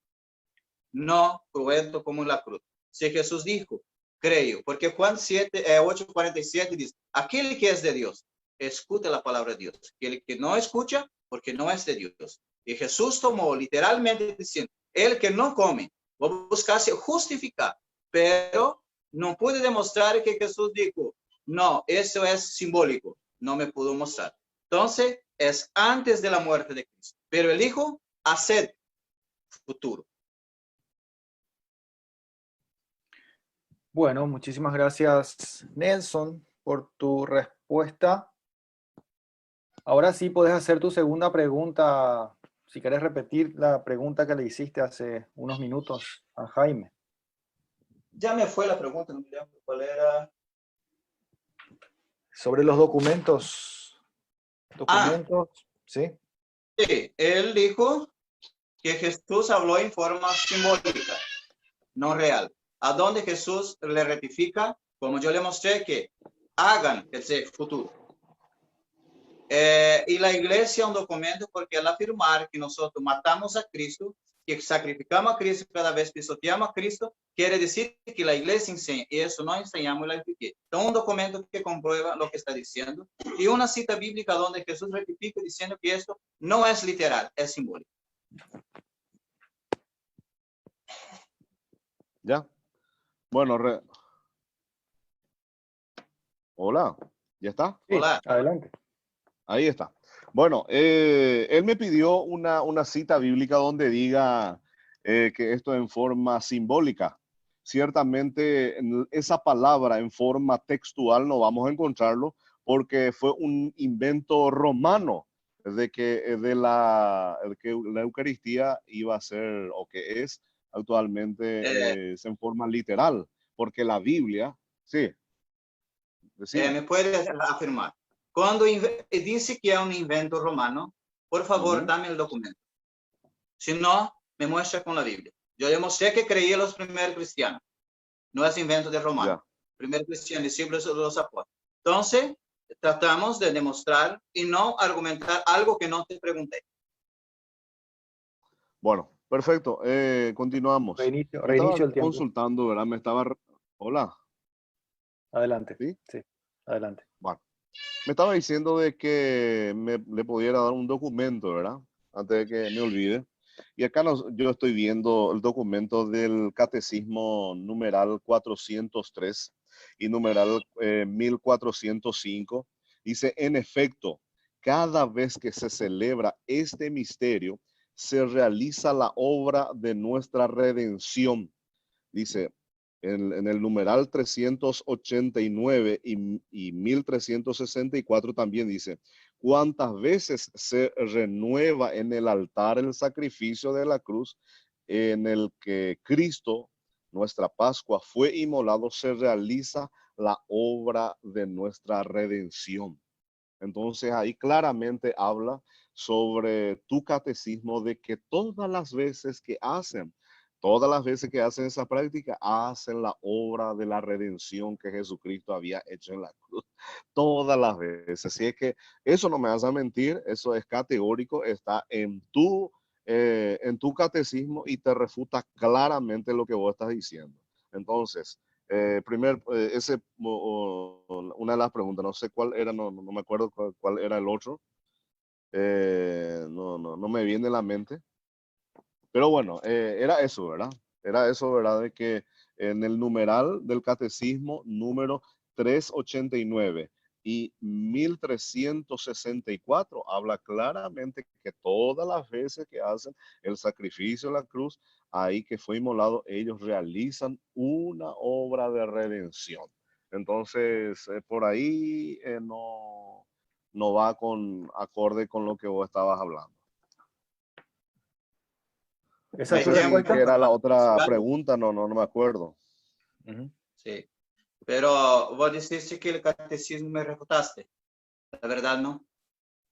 no cruento como en la cruz. Si Jesús dijo, creo, porque Juan 8:47 dice, aquel que es de Dios, escucha la palabra de Dios. El que no escucha, porque no es de Dios. Y Jesús tomó literalmente diciendo, el que no come, va a buscarse justificar, pero no puede demostrar que Jesús dijo, no, eso es simbólico, no me pudo mostrar. Entonces, es antes de la muerte de Cristo. Pero el Hijo, haced futuro. Bueno, muchísimas gracias, Nelson, por tu respuesta. Ahora sí puedes hacer tu segunda pregunta. Si quieres repetir la pregunta que le hiciste hace unos minutos a Jaime. Ya me fue la pregunta, no me acuerdo cuál era. Sobre los documentos. ¿Sí? Sí, él dijo que Jesús habló en forma simbólica, no real. A donde Jesús le rectifica, como yo le mostré, que hagan ese futuro. Y la iglesia es un documento porque al afirmar que nosotros matamos a Cristo, que sacrificamos a Cristo cada vez pisoteamos a Cristo, quiere decir que la iglesia enseña, y eso no enseñamos y la expliqué. Entonces, un documento que comprueba lo que está diciendo, y una cita bíblica donde Jesús rectifica diciendo que esto no es literal, es simbólico. ¿Ya? Bueno, hola, ¿ya está? Sí, Hola. adelante. Ahí está. Bueno, él me pidió una cita bíblica donde diga que esto en forma simbólica. Ciertamente esa palabra en forma textual no vamos a encontrarlo porque fue un invento romano de que la Eucaristía iba a ser o que es actualmente es en forma literal, porque la Biblia, sí, decime. ¿Me puede afirmar? Cuando dice que es un invento romano, por favor, dame el documento. Si no, me muestra con la Biblia. Yo demostré que creía los primeros cristianos. No es invento de romano. Primer cristiano, discípulos de los apóstoles. Entonces, tratamos de demostrar y no argumentar algo que no te pregunté. Bueno, perfecto. Continuamos. Reinicio Me estaba el tiempo. consultando, ¿verdad? Hola. Adelante. ¿Sí? Sí, adelante. Bueno, me estaba diciendo de que le pudiera dar un documento, ¿verdad? Antes de que me olvide. Y acá yo estoy viendo el documento del Catecismo numeral 403 y numeral 1405. Dice, en efecto, cada vez que se celebra este misterio, se realiza la obra de nuestra redención. Dice, en el numeral 389 y 1364 también dice, cuántas veces se renueva en el altar el sacrificio de la cruz en el que Cristo, nuestra Pascua, fue inmolado, se realiza la obra de nuestra redención. Entonces ahí claramente habla sobre tu catecismo de que todas las veces que hacen esa práctica, hacen la obra de la redención que Jesucristo había hecho en la cruz. Todas las veces. Así es que eso no me vas a mentir, eso es categórico, está en tu catecismo y te refuta claramente lo que vos estás diciendo. Entonces, una de las preguntas, no sé cuál era, no me acuerdo cuál era el otro. No me viene a la mente. Pero bueno, era eso, ¿verdad? Era eso, ¿verdad? De que en el numeral del catecismo número 389 Y 1364 habla claramente que todas las veces que hacen el sacrificio en la cruz, ahí que fue inmolado, ellos realizan una obra de redención. Entonces, por ahí no va acorde con lo que vos estabas hablando. ¿Esa es tu No sé respuesta? qué era la otra pregunta, no me acuerdo. Sí. Pero vos dijiste que el catecismo me refutaste. La verdad, ¿no? No, y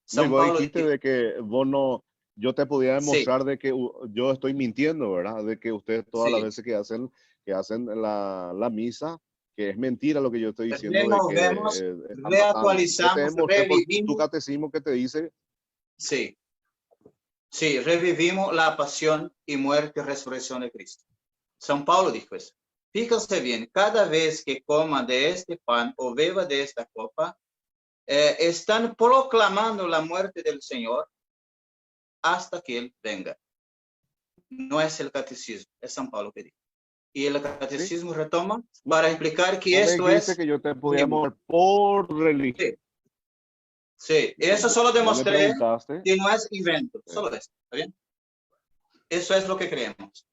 San vos Pablo dijiste dijo, de que vos no, yo te podía sí, demostrar de que yo estoy mintiendo, ¿verdad? De que ustedes todas las sí. veces que hacen la misa, que es mentira lo que yo estoy diciendo de que Removemos, están matando. Yo te reactualizamos, demostré por tu revivimos. catecismo que te dice, Sí, sí, revivimos la pasión y muerte y resurrección de Cristo. San Pablo dijo eso. Fíjense bien, cada vez que coman de este pan o beba de esta copa, están proclamando la muerte del Señor hasta que Él venga. No es el catecismo, es San Pablo que dijo. Y el ¿sí? catecismo retoma para explicar que No me esto dijiste es que yo te podía bíblico. mostrar por religión. Sí, sí, eso solo Vos me demostré preguntaste, que no es invento, solo eso, ¿está bien? Eso es lo que creemos.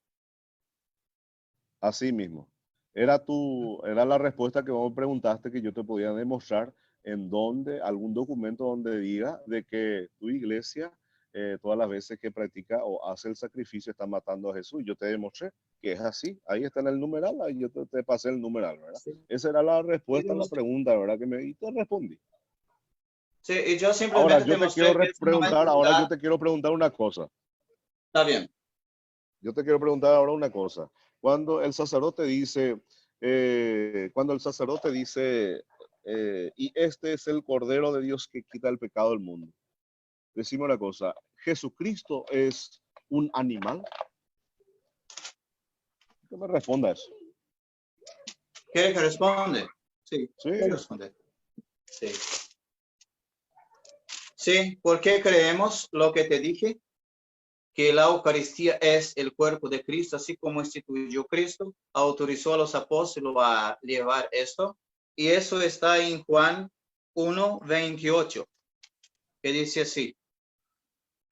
así mismo. Era la respuesta que vos me preguntaste que yo te podía demostrar en donde, algún documento donde diga de que tu iglesia, todas las veces que practica o hace el sacrificio, está matando a Jesús. Yo te demostré que es así. Ahí está en el numeral, ahí yo te pasé el numeral, ¿verdad? Sí. Esa era la respuesta a la pregunta, ¿verdad? Y te respondí. Sí, y yo Ahora simplemente yo te demostré quiero que eso no es preguntar, ahora yo verdad. te quiero preguntar una cosa. Está bien. Yo te quiero preguntar ahora una cosa. Cuando el sacerdote dice, y este es el Cordero de Dios que quita el pecado del mundo. Decime una cosa, ¿Jesucristo es un animal? Que me responda eso. ¿Quiere que responde? Sí, Sí, quiero responder. Sí. Sí, porque creemos lo que te dije, que la Eucaristía es el cuerpo de Cristo, así como instituyó Cristo, autorizó a los apóstoles a llevar esto, y eso está en Juan 1:28, que dice así,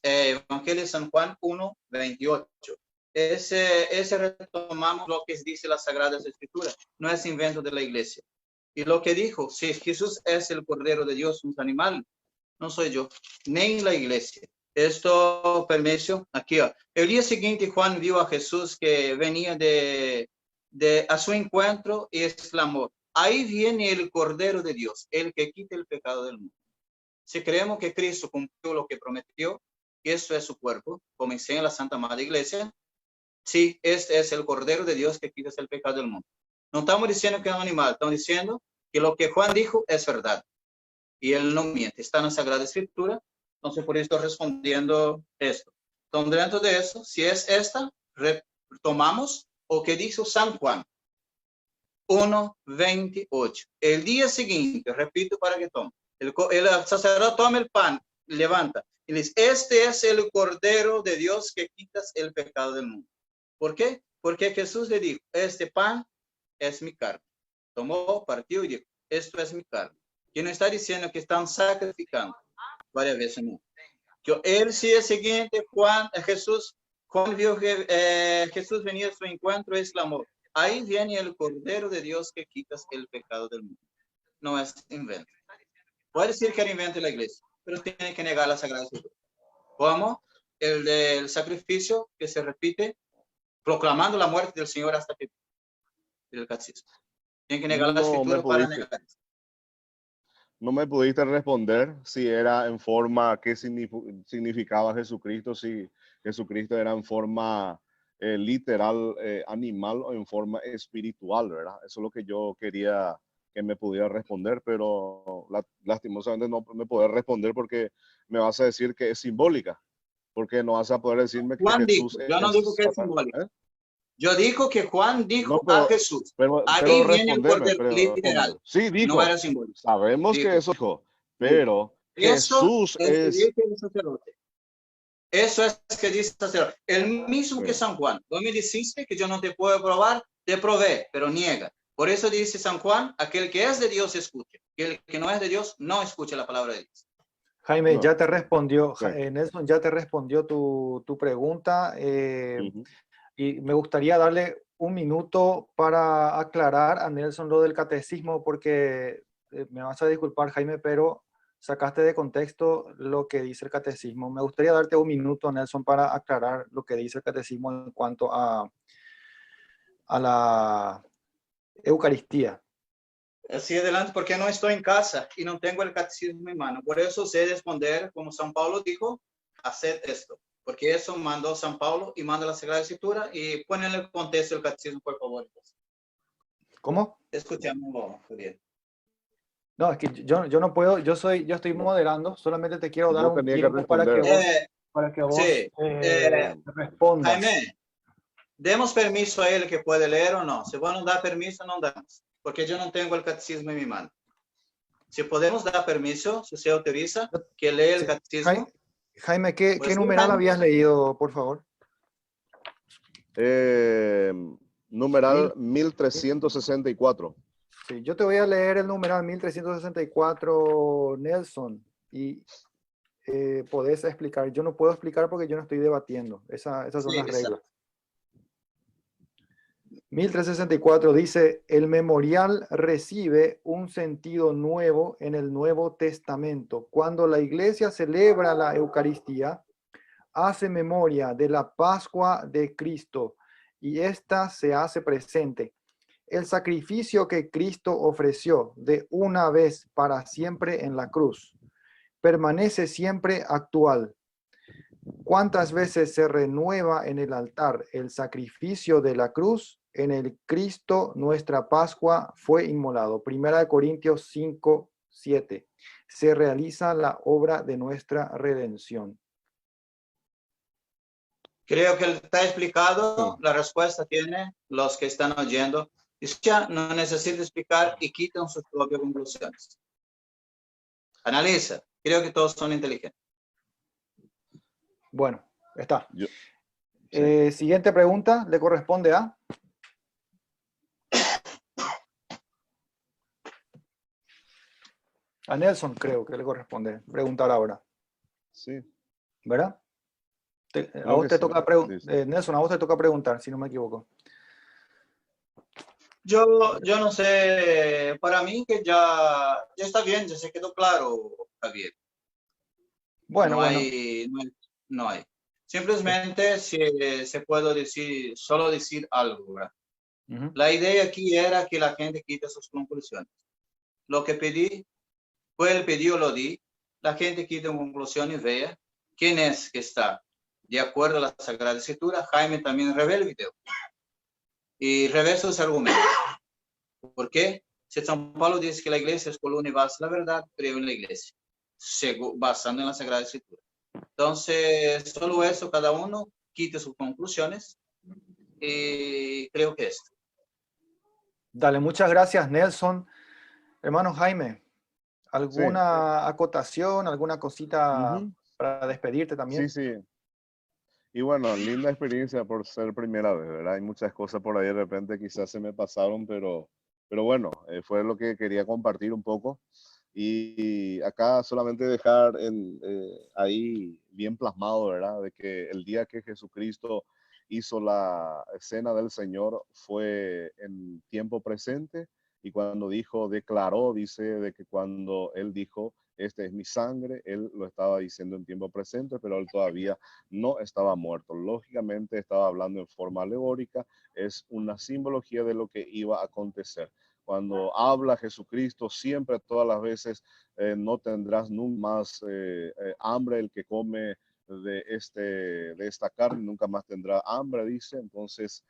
Evangelio de San Juan 1:28. Ese retomamos lo que dice las Sagradas Escrituras, no es invento de la iglesia. Y lo que dijo, si Jesús es el Cordero de Dios, un animal, no soy yo, ni la iglesia. Esto, permiso, aquí. El día siguiente Juan vio a Jesús que venía a su encuentro y exclamó, ahí viene el Cordero de Dios, el que quita el pecado del mundo. Si creemos que Cristo cumplió lo que prometió, que eso es su cuerpo, como enseña la Santa Madre Iglesia, sí, este es el Cordero de Dios que quita el pecado del mundo. No estamos diciendo que es un animal, estamos diciendo que lo que Juan dijo es verdad. Y él no miente, está en la Sagrada Escritura, entonces por eso estoy respondiendo esto. Entonces dentro de eso, si es esta, retomamos lo que dijo San Juan 1:28. El día siguiente, repito para que tome, el sacerdote toma el pan, levanta y dice, este es el Cordero de Dios que quitas el pecado del mundo. ¿Por qué? Porque Jesús le dijo, este pan es mi carne. Tomó, partió y dijo, esto es mi carne. Que no está diciendo que están sacrificando varias veces, no. El día siguiente, Juan vio que Jesús venía a su encuentro y exclamó, ahí viene el Cordero de Dios que quitas el pecado del mundo. No es invento. Puede decir que era invento de la iglesia, pero tiene que negar la Sagrada Escritura. ¿Cómo? El del sacrificio que se repite, proclamando la muerte del Señor hasta que el catecismo. Tiene que negar la Escritura para negar eso. No me pudiste responder si era en forma, qué significaba Jesucristo, si Jesucristo era en forma literal, animal o en forma espiritual, ¿verdad? Eso es lo que yo quería que me pudiera responder, pero lastimosamente no me podés responder porque me vas a decir que es simbólica, porque no vas a poder decirme que Juan Jesús dijo, yo no digo que es simbólico. Yo digo que Juan dijo a Jesús, ahí viene el Cordero, literal. Sí, dijo. No era simbólico. Sabemos que eso dijo, pero Jesús es... el sacerdote. Eso es que dice el sacerdote. El mismo que San Juan. Tú me dijiste que yo no te puedo probar, te probé, pero niega. Por eso dice San Juan, aquel que es de Dios escucha. que el que no es de Dios no escucha la palabra de Dios. Jaime, No. ya te respondió, Sí. Nelson ya te respondió tu pregunta. Ujú. Y me gustaría darle un minuto para aclarar a Nelson lo del catecismo, porque me vas a disculpar, Jaime, pero sacaste de contexto lo que dice el catecismo. Me gustaría darte un minuto, Nelson, para aclarar lo que dice el catecismo en cuanto a la Eucaristía. Así adelante, porque no estoy en casa y no tengo el catecismo en mano. Por eso sé responder, como San Pablo dijo, haced esto. Porque eso mandó San Pablo y manda la Sagrada Escritura, y ponen en el contexto del catecismo, por favor. ¿Cómo? Escuchamos bien. No, es que yo no puedo, yo estoy moderando, solamente te quiero dar Vos un tenías que tiempo para que responder. vos Sí. respondas. Jaime, demos permiso a él que puede leer o no. Si vos no da permiso, no damos. Porque yo no tengo el catecismo en mi mano. Si podemos dar permiso, si se autoriza, que lea el Sí. catecismo. Jaime, ¿qué Pues sí, numeral Jaime. habías leído, por favor? Numeral 1364. Sí, yo te voy a leer el numeral 1364, Nelson, y podés explicar. Yo no puedo explicar porque yo no estoy debatiendo. Esas son Sí, las exacto. reglas. 1364 dice, el memorial recibe un sentido nuevo en el Nuevo Testamento. Cuando la iglesia celebra la Eucaristía, hace memoria de la Pascua de Cristo y ésta se hace presente. El sacrificio que Cristo ofreció de una vez para siempre en la cruz permanece siempre actual. ¿Cuántas veces se renueva en el altar el sacrificio de la cruz? En el Cristo nuestra Pascua fue inmolado. Primera de Corintios 5, 7. Se realiza la obra de nuestra redención. Creo que está explicado. Sí. La respuesta tiene los que están oyendo. Y ya no necesita explicar y quitan sus propias conclusiones. Analiza. Creo que todos son inteligentes. Bueno, está. Sí. Siguiente pregunta, le corresponde a Nelson, creo que le corresponde preguntar ahora, Sí. ¿verdad? A Creo vos que te sí. toca Sí, sí. Nelson, a vos te toca preguntar, si no me equivoco. Yo no sé, para mí que ya está bien, ya se quedó claro, Javier. Bueno, No hay. Simplemente se puede decir, solo decir algo, ¿verdad? Ujú. La idea aquí era que la gente quite sus conclusiones. Lo que pedí, fue el pedido, lo di. La gente quite conclusiones y vea quién es que está de acuerdo a la Sagrada Escritura. Jaime también revela el video y reversa sus argumentos. ¿Por qué? Si San Pablo dice que la iglesia es columna y base de la verdad, creo en la iglesia, basando en la Sagrada Escritura. Entonces, solo eso, cada uno quite sus conclusiones y creo que esto. Dale, muchas gracias, Nelson. Hermano Jaime, Sí. ¿alguna acotación, alguna cosita Ujú. para despedirte Sí, también? sí. Y bueno, linda experiencia por ser primera vez, ¿verdad? Hay muchas cosas por ahí de repente quizás se me pasaron, pero bueno, fue lo que quería compartir un poco. Y acá solamente dejar ahí bien plasmado, ¿verdad? De que el día que Jesucristo hizo la cena del Señor fue en tiempo presente, y cuando dijo, declaró, dice de que cuando Él dijo, este es mi sangre, Él lo estaba diciendo en tiempo presente, pero Él todavía no estaba muerto. Lógicamente estaba hablando en forma alegórica, es una simbología de lo que iba a acontecer. Cuando habla Jesucristo, siempre, todas las veces, no tendrás nunca más hambre el que come de esta carne, nunca más tendrá hambre, dice. Entonces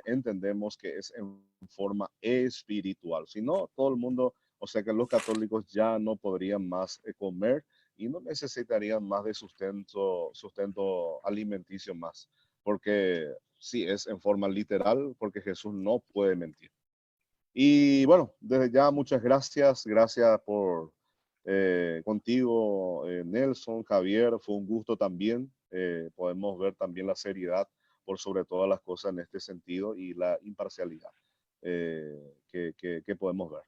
entendemos que es en forma espiritual. Si no, todo el mundo, o sea que los católicos ya no podrían más comer y no necesitarían más de sustento alimenticio más, porque sí, es en forma literal, porque Jesús no puede mentir. Y bueno, desde ya muchas gracias, gracias por contigo, Nelson, Javier, fue un gusto también. Podemos ver también la seriedad por sobre todas las cosas en este sentido y la imparcialidad que podemos ver.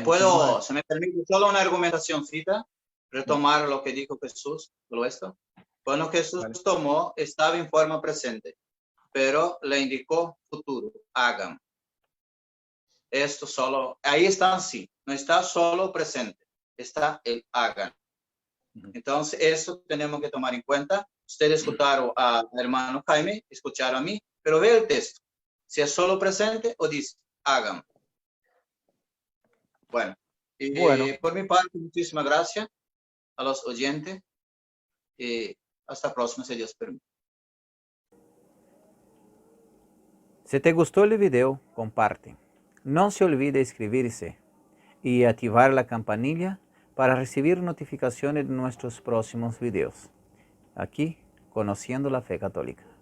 Puedo, se me permite solo una argumentacióncita, retomar lo que dijo Jesús, todo esto. Cuando Jesús tomó, estaba en forma presente, pero le indicó futuro, hagan. Esto solo, ahí está así, no está solo presente, está el hagan. Entonces, eso tenemos que tomar en cuenta. Ustedes escucharon al hermano Jaime, escucharon a mí, pero ve el texto, si es solo presente o dice hagan. Bueno, por mi parte, muchísimas gracias a los oyentes y hasta la próxima, si Dios permite. Si te gustó el video, comparte. No se olvide inscribirse y activar la campanilla para recibir notificaciones de nuestros próximos videos. Aquí, Conociendo la Fe Católica.